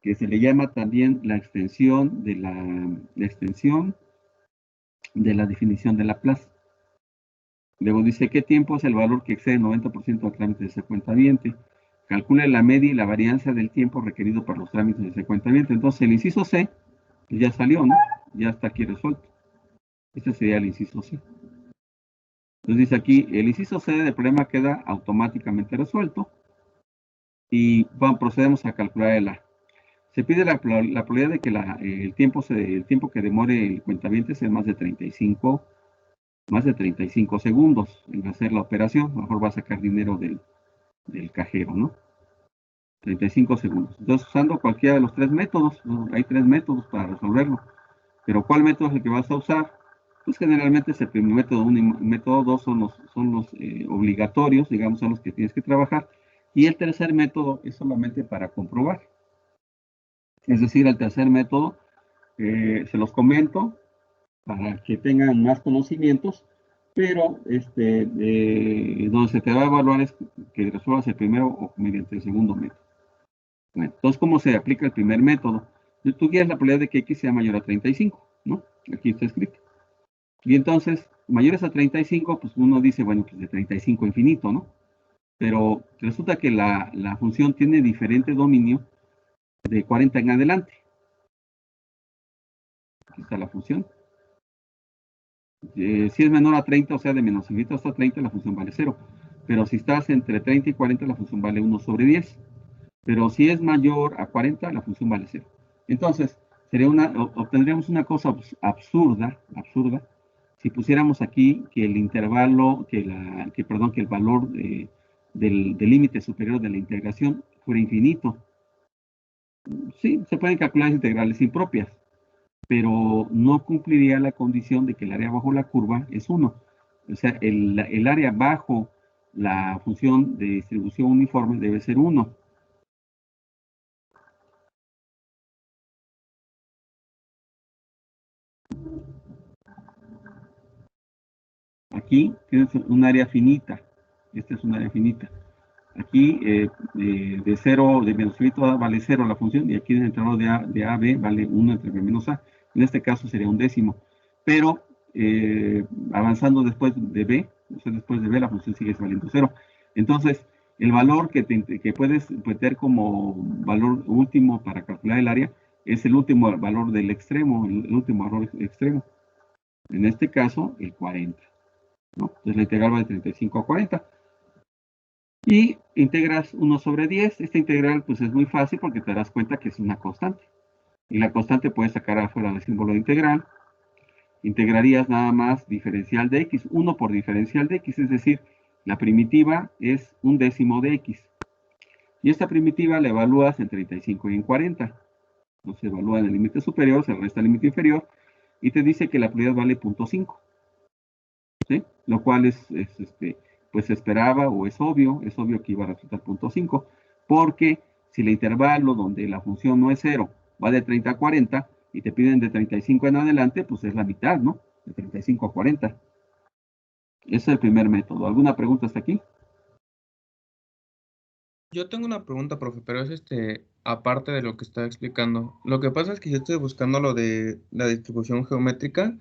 que se le llama también la extensión de la definición de Laplace. Luego dice, ¿qué tiempo es el valor que excede el 90% del trámite de secuenciamiento? Calcula la media y la varianza del tiempo requerido para los trámites de secuenciamiento. Entonces, el inciso C, pues ya salió, ¿no? Ya está aquí resuelto. Este sería el inciso C. Entonces dice aquí, el inciso C del problema queda automáticamente resuelto. Y procedemos a calcular el A. Se pide la probabilidad de que el tiempo que demore el cuentaviente sea más de 35 segundos en hacer la operación. A lo mejor va a sacar dinero del cajero, ¿no? 35 segundos. Entonces, usando cualquiera de los tres métodos, ¿no? Hay tres métodos para resolverlo. Pero ¿cuál método es el que vas a usar? Pues generalmente es el primer método 1 y método 2 son los obligatorios, digamos, son los que tienes que trabajar. Y el tercer método es solamente para comprobar. Es decir, el tercer método, se los comento para que tengan más conocimientos, pero donde se te va a evaluar es que resuelvas el primero o mediante el segundo método. Bueno, entonces, ¿cómo se aplica el primer método? Tú quieres la probabilidad de que X sea mayor a 35, ¿no? Aquí está escrito. Y entonces, mayores a 35, pues uno dice, bueno, pues de 35 a infinito, ¿no? Pero resulta que la función tiene diferente dominio de 40 en adelante. Aquí está la función. Si es menor a 30, o sea, de menos infinito hasta 30, la función vale 0. Pero si estás entre 30 y 40, la función vale 1 sobre 10. Pero si es mayor a 40, la función vale 0. Entonces, obtendríamos una cosa absurda Si pusiéramos aquí que el intervalo, que el valor del límite superior de la integración fuera infinito, sí, se pueden calcular integrales impropias, pero no cumpliría la condición de que el área bajo la curva es 1. O sea, el área bajo la función de distribución uniforme debe ser 1. Aquí tienes un área finita. Esta es un área finita. Aquí de 0, de menos infinito a vale 0 la función, y aquí en el intervalo de a a b vale 1 entre b menos a. En este caso sería un décimo. Pero avanzando después de b, o sea, después de b la función sigue valiendo 0. Entonces, el valor que puedes meter como valor último para calcular el área es el último valor del extremo, el último valor extremo. En este caso, el 40. ¿no? Entonces la integral va de 35 a 40. Y integras 1 sobre 10. Esta integral pues es muy fácil porque te das cuenta que es una constante. Y la constante puedes sacar afuera el símbolo de integral. Integrarías nada más diferencial de x, 1 por diferencial de x, es decir, la primitiva es un décimo de x. Y esta primitiva la evalúas en 35 y en 40. No se evalúa en el límite superior, se resta el límite inferior, y te dice que la probabilidad vale 0.5. ¿Sí? Lo cual pues se esperaba o es obvio que iba a resultar 0.5, porque si el intervalo donde la función no es 0 va de 30 a 40 y te piden de 35 en adelante, pues es la mitad, ¿no? De 35 a 40. Ese es el primer método. ¿Alguna pregunta hasta aquí? Yo tengo una pregunta, profe, pero es aparte de lo que está explicando. Lo que pasa es que yo estoy buscando lo de la distribución geométrica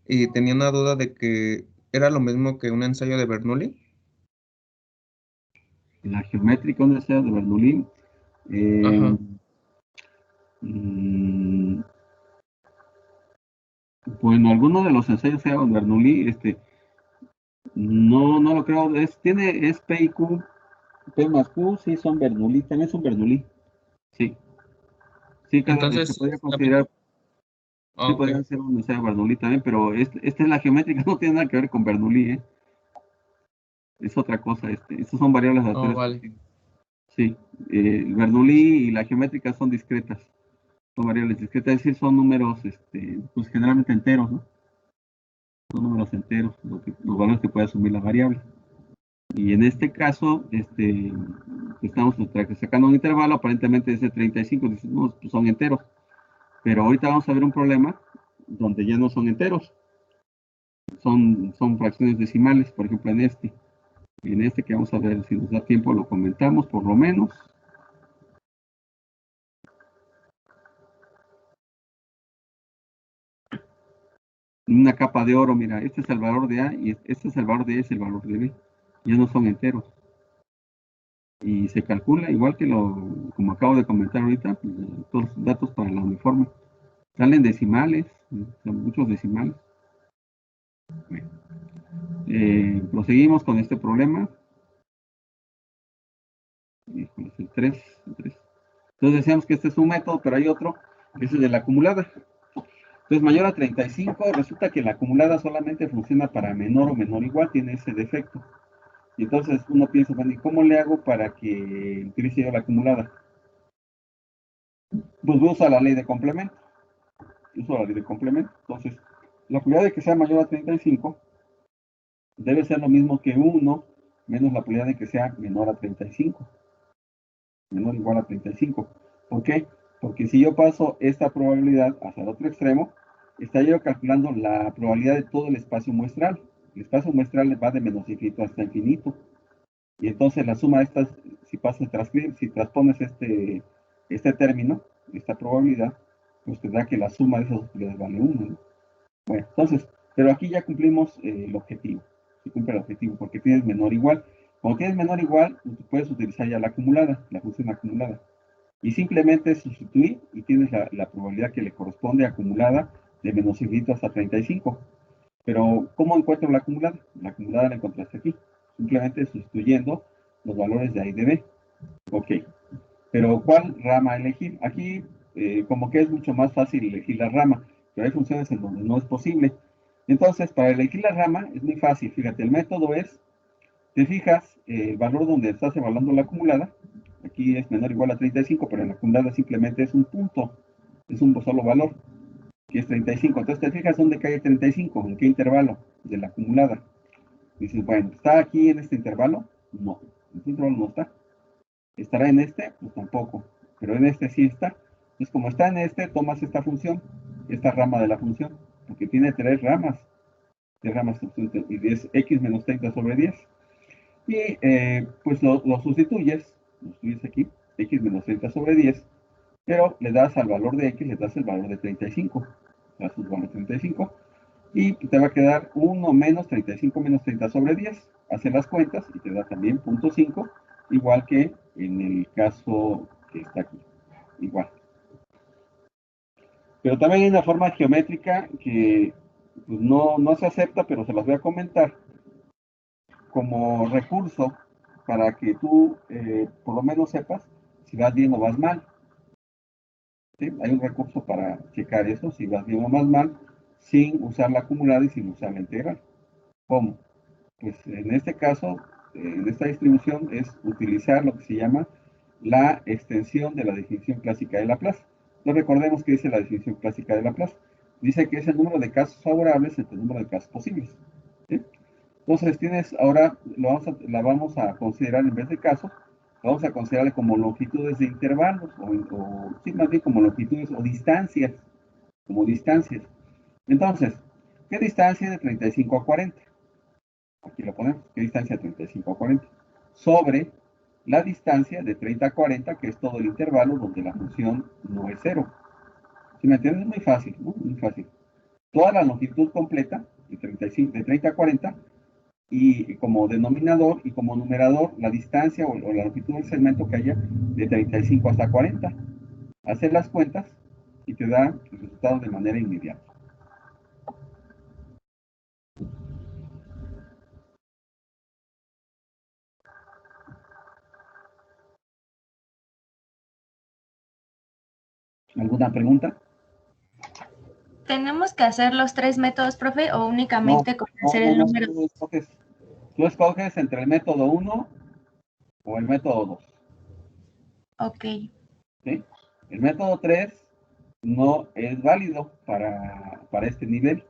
y tenía una duda de que era lo mismo que un ensayo de Bernoulli. La geométrica, un deseo de Bernoulli. Ajá. Bueno, alguno de los ensayos de Bernoulli, no lo creo. Es P y Q, P más Q, sí son Bernoulli, también son Bernoulli. Sí, sí, se Entonces, podría considerar, sí ok. podría ser un ensayo de Bernoulli también, pero esta es la geométrica, no tiene nada que ver con Bernoulli, ¿eh? Es otra cosa, estos son variables Oh, aleatorias vale. continuas. Sí, Bernoulli y la geométrica son discretas, son variables discretas, es decir, son números, pues generalmente enteros, ¿no? Son números enteros, los valores que puede asumir la variable. Y en este caso, estamos sacando un intervalo, aparentemente es de 35, dices, no, pues son enteros. Pero ahorita vamos a ver un problema donde ya no son enteros, son fracciones decimales, por ejemplo en este. En este que vamos a ver, si nos da tiempo, lo comentamos por lo menos. Una capa de oro, mira, este es el valor de A y este es el valor de E, es el valor de B. Ya no son enteros. Y se calcula igual que como acabo de comentar ahorita, pues, todos los datos para la uniforme. Salen decimales, son muchos decimales. Bueno, proseguimos con este problema. Híjole, el 3. Entonces decíamos que este es un método, pero hay otro, que es el de la acumulada. Entonces, mayor a 35, resulta que la acumulada solamente funciona para menor o menor igual, tiene ese defecto. Y entonces uno piensa, bueno, ¿y cómo le hago para que utilice yo la acumulada? Pues voy a usar la ley de complemento. Uso la ley de complemento. Entonces, la probabilidad de que sea mayor a 35 debe ser lo mismo que 1 menos la probabilidad de que sea menor a 35. Menor o igual a 35. ¿Por qué? Porque si yo paso esta probabilidad hacia el otro extremo, estaría yo calculando la probabilidad de todo el espacio muestral. El espacio muestral va de menos infinito hasta infinito. Y entonces la suma de estas, si transpones este término, esta probabilidad, pues te da que la suma de esas probabilidades vale 1, ¿no? Bueno, entonces, pero aquí ya cumplimos el objetivo. Se cumple el objetivo porque tienes menor igual. Cuando tienes menor igual, pues, puedes utilizar ya la acumulada, la función acumulada. Y simplemente sustituir y tienes la probabilidad que le corresponde acumulada de menos infinito hasta 35. Pero, ¿cómo encuentro la acumulada? La acumulada la encontraste aquí, simplemente sustituyendo los valores de A y de B. Ok, pero ¿cuál rama elegir? Aquí, como que es mucho más fácil elegir la rama, pero hay funciones en donde no es posible. Entonces, para elegir la rama es muy fácil. Fíjate, el método es, te fijas el valor donde estás evaluando la acumulada. Aquí es menor o igual a 35, pero en la acumulada simplemente es un punto, es un solo valor, que es 35. Entonces te fijas dónde cae 35, en qué intervalo de la acumulada. Dices, bueno, ¿está aquí en este intervalo? No, en este intervalo no está. ¿Estará en este? Pues tampoco, pero en este sí está. Entonces, como está en este, tomas esta función, esta rama de la función, porque tiene tres ramas y es x menos 30 sobre 10. Y pues lo sustituyes aquí, x menos 30 sobre 10, pero le das al valor de x, le das el valor de 35, le das el valor de 35, y te va a quedar 1 menos 35 menos 30 sobre 10. Hace las cuentas y te da también 0.5, igual que en el caso que está aquí, igual. Pero también hay una forma geométrica que pues, no se acepta, pero se las voy a comentar como recurso para que tú por lo menos sepas si vas bien o vas mal. ¿Sí? Hay un recurso para checar eso, si vas bien o vas mal, sin usar la acumulada y sin usar la integral. ¿Cómo? Pues en este caso, en esta distribución, es utilizar lo que se llama la extensión de la definición clásica de Laplace. No recordemos que dice la definición clásica de Laplace. Dice que es el número de casos favorables entre el número de casos posibles. ¿Sí? Entonces tienes, ahora la vamos a considerar en vez de casos, vamos a considerar como longitudes de intervalos, o sí, más bien como longitudes o distancias, como distancias. Entonces, ¿qué distancia de 35 a 40? Aquí lo ponemos, ¿qué distancia de 35 a 40? Sobre la distancia de 30 a 40, que es todo el intervalo donde la función no es cero. ¿Sí me entiendes? Es muy fácil, ¿no? Muy fácil. Toda la longitud completa, de 30 a 40, y como denominador y como numerador la distancia o la longitud del segmento que haya de 35 hasta 40. Hacer las cuentas y te da el resultado de manera inmediata. ¿Alguna pregunta? ¿Tenemos que hacer los tres métodos, profe, o únicamente con hacer el número? Tú escoges entre el método 1 o el método 2. Ok. ¿Sí? El método 3 no es válido para este nivel.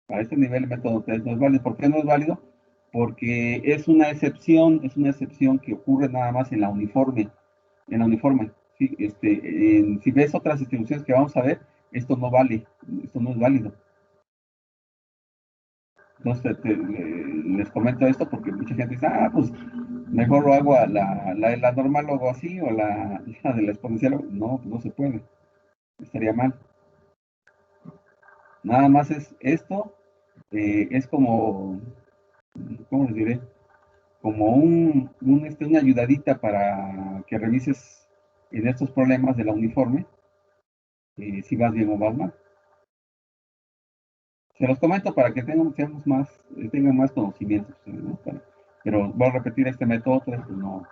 Para este nivel el método 3 no es válido. ¿Por qué no es válido? Porque es una excepción que ocurre nada más en la uniforme. En la uniforme. ¿Sí? Si ves otras distribuciones que vamos a ver, esto no vale, esto no es válido. Entonces les comento esto porque mucha gente dice, pues mejor lo hago a la normal, lo hago así, o la de la exponencial. No, no se puede, estaría mal. Nada más es esto, es como, ¿cómo les diré? Como una ayudadita para que revises en estos problemas de la uniforme, si vas bien o vas mal. Se los comento para que tengan más conocimientos, ¿no? Pero voy a repetir este método 3, pues no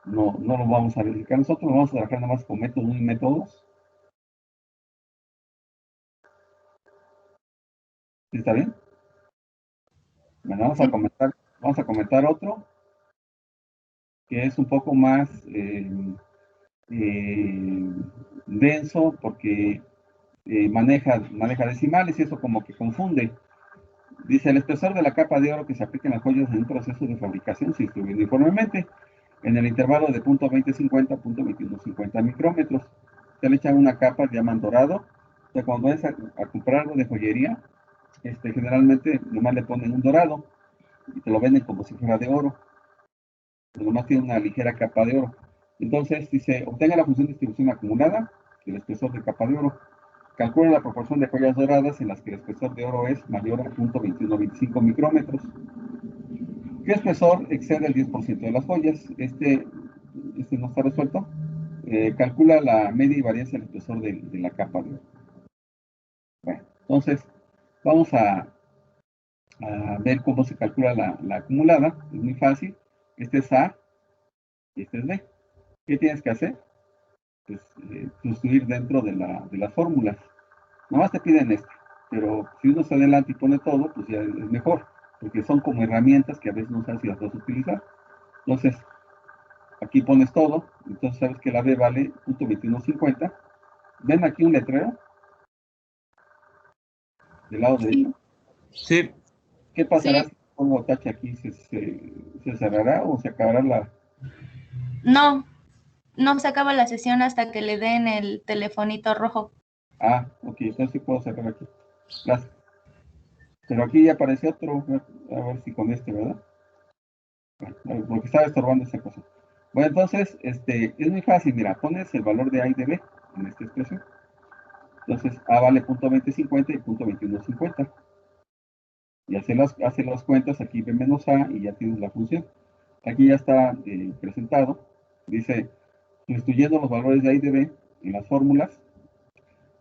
lo vamos a verificar nosotros, vamos a trabajar nada más con método 1 y método 2. ¿Está bien? Bueno, vamos a comentar otro que es un poco más denso porque maneja decimales y eso como que confunde. Dice, el espesor de la capa de oro que se aplica en las joyas en un proceso de fabricación se distribuye uniformemente en el intervalo de 0.2050 a 0.2150 micrómetros. Se le echa una capa de diamante dorado. O sea, cuando vas a comprar algo de joyería, generalmente nomás le ponen un dorado y te lo venden como si fuera de oro. Pero nomás tiene una ligera capa de oro. Entonces dice, obtenga la función de distribución acumulada del espesor de capa de oro. Calcula la proporción de joyas doradas en las que el espesor de oro es mayor a 0.2125 micrómetros. ¿Qué espesor excede el 10% de las joyas? Este no está resuelto. Calcula la media y varianza del espesor de la capa de oro. Bueno, entonces vamos a ver cómo se calcula la acumulada. Es muy fácil. Este es A y este es B. ¿Qué tienes que hacer? Pues sustituir dentro de las fórmulas. Nomás te piden esto. pero si uno se adelanta y pone todo, pues ya es mejor, porque son como herramientas que a veces no sabes si las vas a utilizar. Entonces, aquí pones todo, entonces sabes que la B vale .2150. ¿Ven aquí un letrero? Del lado derecho. Sí, ¿Qué pasará Sí. si pongo tache aquí? ¿Se cerrará o se acabará la...? No, no se acaba la sesión hasta que le den el telefonito rojo. Ah, ok, entonces sí puedo cerrar aquí. Gracias. Pero aquí ya aparece otro, a ver si con este, ¿verdad? Bueno, porque estaba estorbando esa cosa. Bueno, entonces, es muy fácil, mira, pones el valor de A y de B en esta expresión. Entonces, A vale .2050 y .2150. Y hace las cuentas, aquí B menos A y ya tienes la función. Aquí ya está presentado. Dice, sustituyendo los valores de A y de B en las fórmulas,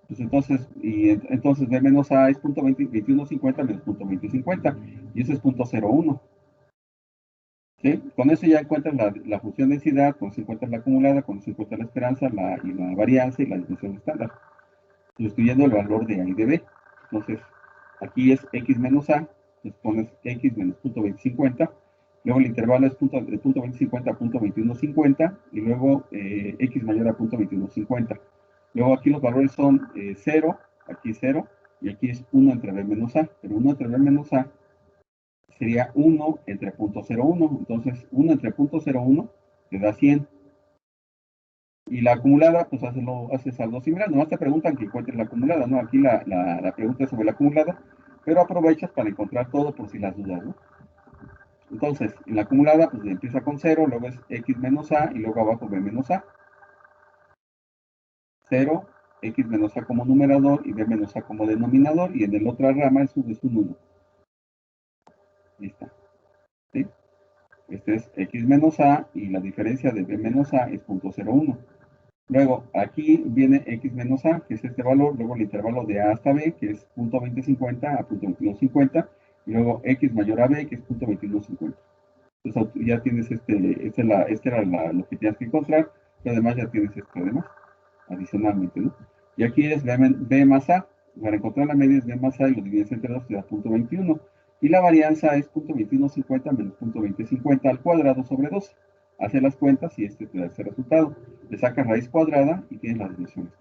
pues entonces B menos A es .2150 menos .2050, y eso es .01. ¿Sí? Con eso ya encuentras la función densidad, con eso encuentras la acumulada, con eso encuentras la esperanza, y la varianza y la dimensión estándar, sustituyendo el valor de A y de B. Entonces, aquí es X menos A, entonces pones X menos .2050, luego el intervalo es de .2050 a .2150, y luego X mayor a .2150. Luego aquí los valores son 0, aquí 0, y aquí es 1 entre B menos A, pero 1 entre B menos A sería 1 entre .01, entonces 1 entre .01 te da 100. Y la acumulada, pues haces algo similar, nomás te preguntan que encuentres la acumulada, ¿no? Aquí la pregunta es sobre la acumulada, pero aprovechas para encontrar todo por si las dudas, ¿no? Entonces, en la acumulada, pues empieza con 0, luego es X menos A, y luego abajo B menos A. 0, X menos A como numerador y B menos A como denominador, y en la otra rama es un 1. Ahí está, ¿sí? Este es X menos A, y la diferencia de B menos A es .01. Luego, aquí viene X menos A, que es este valor, luego el intervalo de A hasta B, que es .2050 a .2150, y luego X mayor a B, que es .2150. Entonces ya tienes este era lo que tienes que encontrar, y además ya tienes esto además, adicionalmente, ¿no? Y aquí es B más A, para encontrar la media es B más A y lo divides entre 2 te da .21, y la varianza es .2150 menos .2050 al cuadrado sobre 12. Hace las cuentas y este te da ese resultado. Le sacas raíz cuadrada y tienes las dimensiones.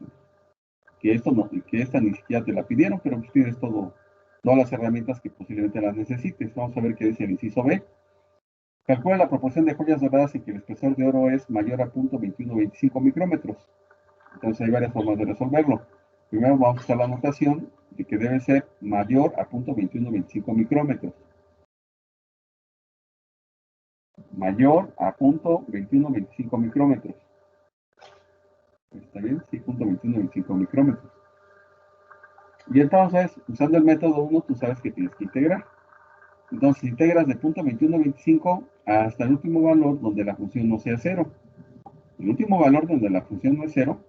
Que esta ni siquiera te la pidieron, pero pues tienes todas las herramientas que posiblemente las necesites. Vamos a ver qué dice el inciso B. Calcula la proporción de joyas doradas en que el espesor de oro es mayor a .2125 micrómetros. Entonces hay varias formas de resolverlo. Primero vamos a usar la notación de que debe ser mayor a .2125 micrómetros. Mayor a .2125 micrómetros. ¿Está bien? Sí, .2125 micrómetros. Y entonces, usando el método 1, tú sabes que tienes que integrar. Entonces, integras de .2125 hasta el último valor donde la función no sea 0. El último valor donde la función no es 0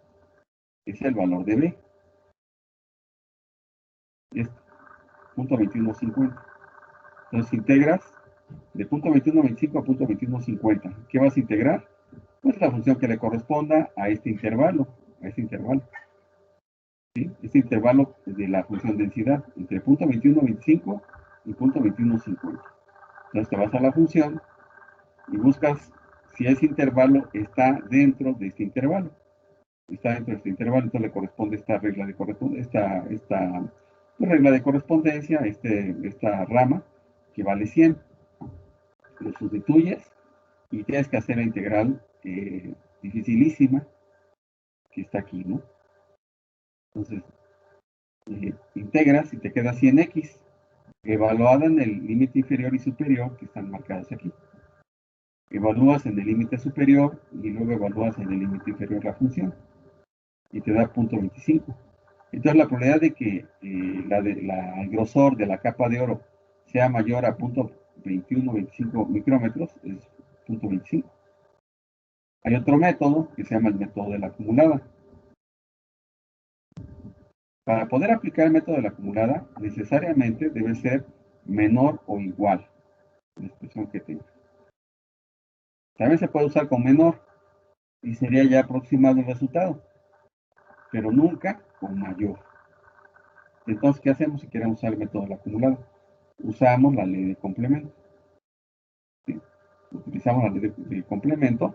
es el valor de B. Es .2150. Entonces, integras de .2125 a .2150. ¿Qué vas a integrar? Pues la función que le corresponda a este intervalo. ¿Sí? Este intervalo de la función densidad entre .2125 y .2150. Entonces te vas a la función y buscas si ese intervalo está dentro de este intervalo. Está dentro de este intervalo, entonces le corresponde esta regla de correspondencia, esta regla de correspondencia, esta rama que vale 100. Lo sustituyes y tienes que hacer la integral dificilísima que está aquí, ¿no? Entonces, integras y te queda 100x, evaluada en el límite inferior y superior que están marcados aquí. Evalúas en el límite superior y luego evalúas en el límite inferior la función y te da .25. Entonces la probabilidad de que el grosor de la capa de oro sea mayor a .2125 micrómetros es .25. Hay otro método que se llama el método de la acumulada. Para poder aplicar el método de la acumulada, necesariamente debe ser menor o igual a la expresión que tenga. También se puede usar con menor y sería ya aproximado el resultado, pero nunca con mayor. Entonces, ¿qué hacemos si queremos usar el método del acumulado? Usamos la ley de complemento. ¿Sí? Utilizamos la ley de complemento,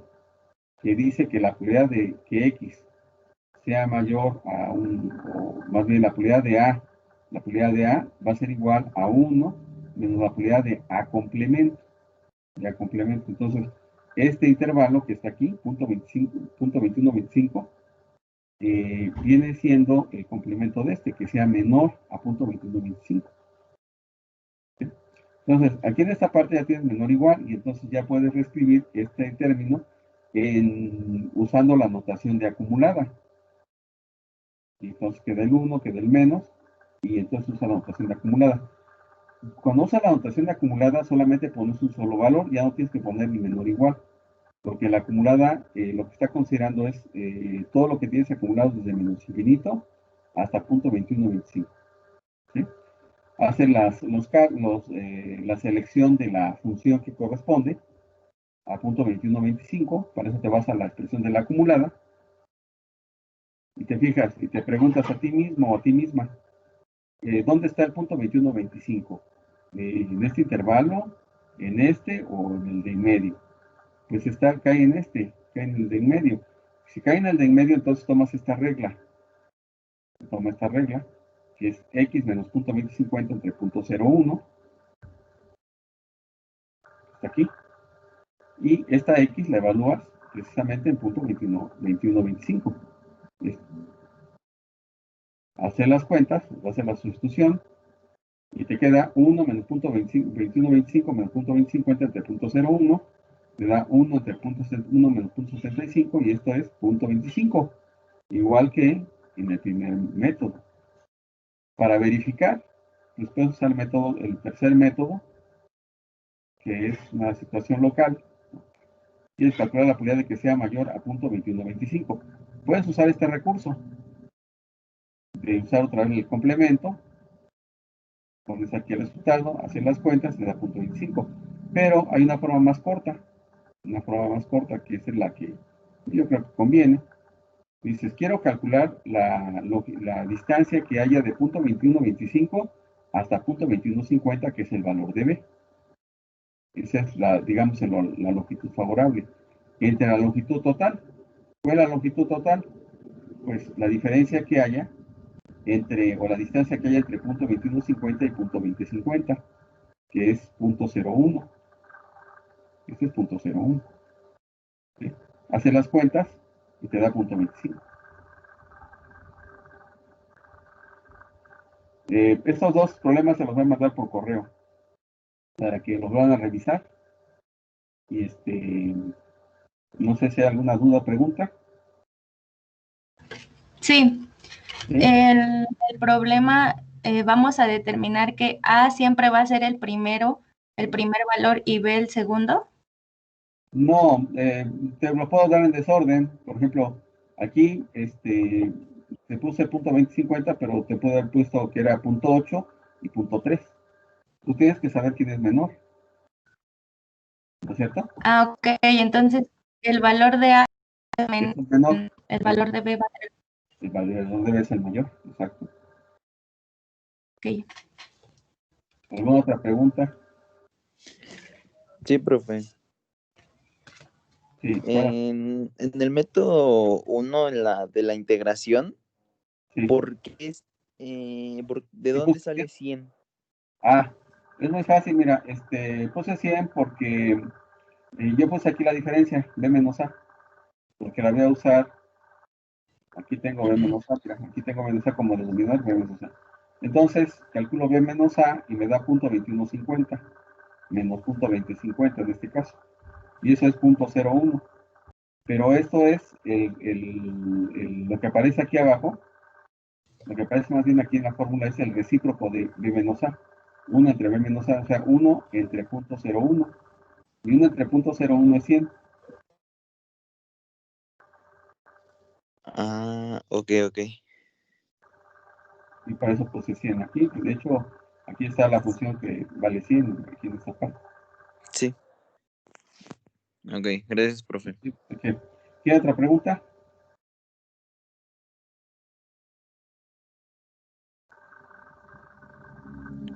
que dice que la probabilidad de que X sea mayor a o más bien la probabilidad de A va a ser igual a 1 menos la probabilidad de A complemento. Entonces, este intervalo que está aquí, punto 2125, viene siendo el complemento de este, que sea menor a punto 2125. ¿Sí? Entonces, aquí en esta parte ya tienes menor o igual, y entonces ya puedes reescribir este término usando la notación de acumulada. Y entonces queda el 1, queda el menos, y entonces usa la notación de acumulada. Cuando usa la notación de acumulada, solamente pones un solo valor, ya no tienes que poner ni menor o igual, porque la acumulada lo que está considerando es todo lo que tienes acumulado desde menos infinito hasta punto 2125. ¿Sí? Hace la selección de la función que corresponde a punto 2125, para eso te vas a la expresión de la acumulada, y te fijas y te preguntas a ti mismo o a ti misma, ¿dónde está el punto 2125? ¿En este intervalo, en este o en el de en medio? Pues cae en el de en medio. Si cae en el de en medio, entonces tomas esta regla. Toma esta regla, que es x menos punto 2050 entre punto 01, hasta aquí. Y esta x la evalúas precisamente en punto 2125. Hacer las cuentas, hacer la sustitución, y te queda 1 menos punto 2125 menos punto 2050 entre punto 01, te da 1 entre punto 1 menos punto 75, y esto es punto 25, igual que en el primer método. Para verificar, pues puedes usar el tercer método, que es una situación local. Quieres calcular la probabilidad de que sea mayor a punto 2125. Puedes usar este recurso de usar otra vez el complemento. Pones aquí el resultado, hacer las cuentas, te da punto 25. Pero hay una forma más corta, que es la que yo creo que conviene. Dices, quiero calcular la distancia que haya de punto 2125 hasta punto 2150, que es el valor de B. Esa es digamos, la longitud favorable. Entre la longitud total. ¿Cuál es la longitud total? Pues la diferencia que haya o la distancia que haya entre punto 2150 y punto 2050, que es punto 01. Este es punto 01. ¿Sí? Hace las cuentas y te da punto 25. Estos dos problemas se los voy a mandar por correo para que los van a revisar. Y no sé si hay alguna duda o pregunta. Sí, ¿Sí? el problema, vamos a determinar que A siempre va a ser el primer valor, y B el segundo. No, te lo puedo dar en desorden. Por ejemplo, aquí te puse punto 2050, pero te puedo haber puesto que era punto 8 y punto 3. Tú tienes que saber quién es menor, ¿no es cierto? Ah, ok, entonces el valor de A es Es el menor. el valor de B va a ser El valor debe ser mayor, exacto. ok. ¿Alguna otra pregunta? Sí, profe. Sí, ¿cuál? En el método 1 de la integración, Sí. ¿por qué ¿de dónde sale 100? Ah, es muy fácil, mira, puse 100 porque yo puse aquí la diferencia, B menos A, porque la voy a usar, aquí tengo B menos A, mira, aquí tengo B menos A como denominador, B menos A. Entonces, calculo B menos A y me da punto 2150, menos punto 2050 en este caso, y eso es punto 01. Pero esto es lo que aparece aquí abajo, lo que aparece más bien aquí en la fórmula es el recíproco de B menos A. 1 entre B menos A, o sea, 1 entre punto 01. Y 1 entre punto 01 es 100. Ah, ok. Y para eso puse 100 aquí. De hecho, aquí está la función que vale 100, aquí en esta parte. Sí. Ok, gracias, profe. ¿Tiene otra pregunta?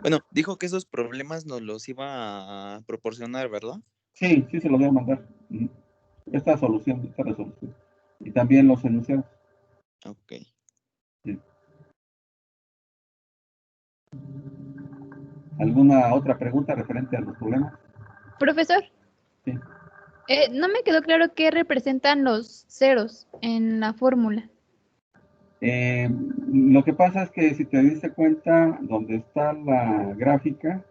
Bueno, dijo que esos problemas nos los iba a proporcionar, ¿verdad? Sí, sí se los voy a mandar. Ujú. Esta solución, esta resolución. Y también los enunciados. Ok. Sí. ¿Alguna otra pregunta referente a los problemas? Profesor, Sí. no me quedó claro qué representan los ceros en la fórmula. Lo que pasa es que si te diste cuenta, donde está la gráfica,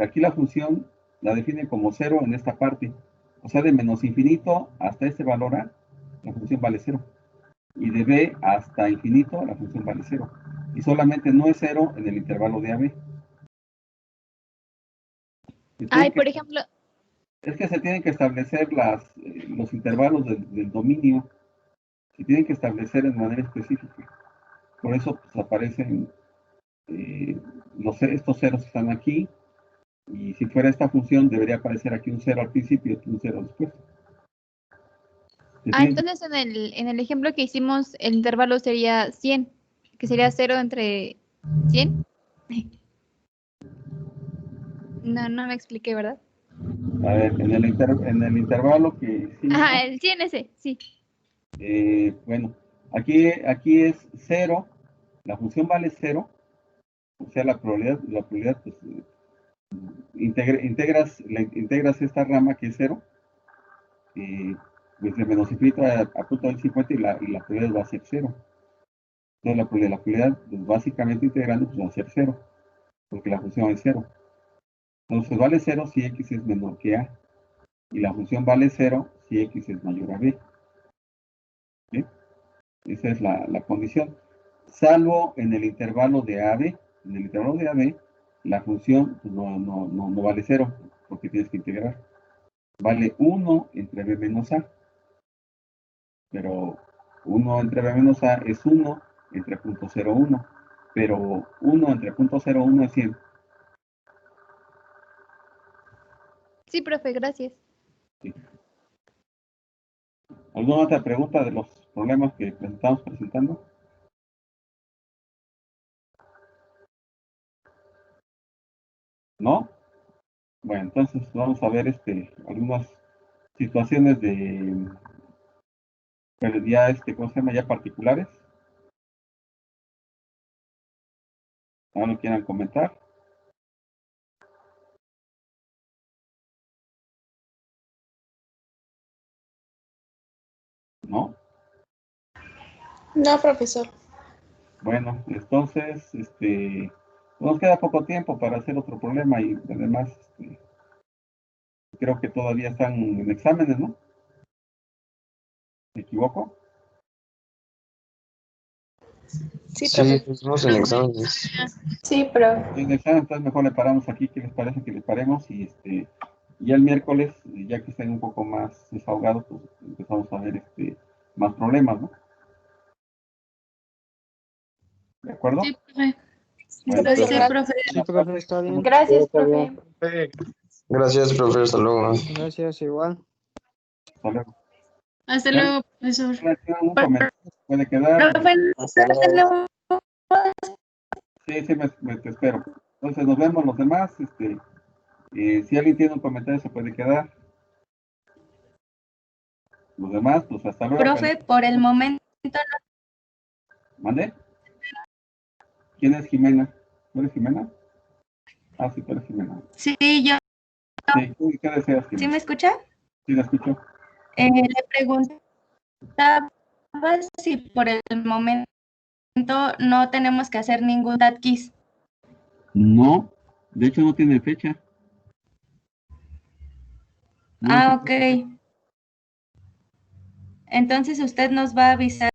aquí la función la define como 0 en esta parte. O sea, de menos infinito hasta este valor A, la función vale 0. Y de B hasta infinito, la función vale 0. Y solamente no es 0 en el intervalo de AB. Ay, por ejemplo, Es que se tienen que establecer los intervalos del dominio. Se tienen que establecer de manera específica. Por eso pues, aparecen estos ceros que están aquí. Y si fuera esta función, debería aparecer aquí un 0 al principio y un 0 después. entonces en el ejemplo que hicimos, el intervalo sería 100, que sería 0 entre 100. No me expliqué, ¿verdad? A ver, en el intervalo que hicimos, Ajá, el 100 ese, sí. bueno, aquí es 0, la función vale 0, o sea, la probabilidad pues, integras esta rama que es 0, pues de menos infinito a punto del 50 y la probabilidad va a ser 0. Entonces la probabilidad, pues, básicamente integrando, pues va a ser 0, porque la función es 0. Entonces vale 0 si x es menor que a, y la función vale 0 si x es mayor a b. ¿Sí? Esa es la condición. Salvo en el intervalo de AB. En el intervalo de AB, la función pues, no vale 0, porque tienes que integrar. Vale 1 entre b menos a. Pero 1 entre b menos a es 1 entre punto 0,1. Pero 1 entre punto 0,1 es 100. Sí, profe, gracias. ¿Sí? ¿Alguna otra pregunta de los problemas que estamos presentando? ¿No? Bueno, entonces vamos a ver algunas situaciones pero ya, ¿cómo se llama? Ya particulares. ¿No quieran comentar? ¿No? No, profesor. Bueno, entonces, nos queda poco tiempo para hacer otro problema y además, creo que todavía están en exámenes, ¿no? ¿Me equivoco? Sí, Sí, profe. estamos en exámenes. Sí, pero En examen, entonces mejor le paramos aquí. ¿Qué les parece que le paremos? Y ya el miércoles, ya que estén un poco más desahogados, pues empezamos a ver más problemas, ¿no? ¿De acuerdo? Sí, profe. Bueno, Gracias, Profe. profe. Sí, profe, está bien. gracias, Está profe. bien. Gracias, profe. Hasta luego. Gracias, igual. hasta luego. Hasta luego, profesor. ¿Tienen un comentario? ¿Puede quedar? Profe, Hasta luego. Sí, te espero. Entonces nos vemos los demás. Si alguien tiene un comentario se puede quedar. Los demás, pues hasta luego. profe, por el momento. ¿Mande? ¿Quién es Jimena? ¿Tú eres Jimena? Ah, sí, tú eres Jimena. Sí, yo. Sí, ¿qué deseas, ¿Sí Jimena? me escucha? Sí, la escucho. Le preguntaba si por el momento no tenemos que hacer ningún DATKIS. No, de hecho no tiene fecha. No, Ah, ok. Entonces usted nos va a avisar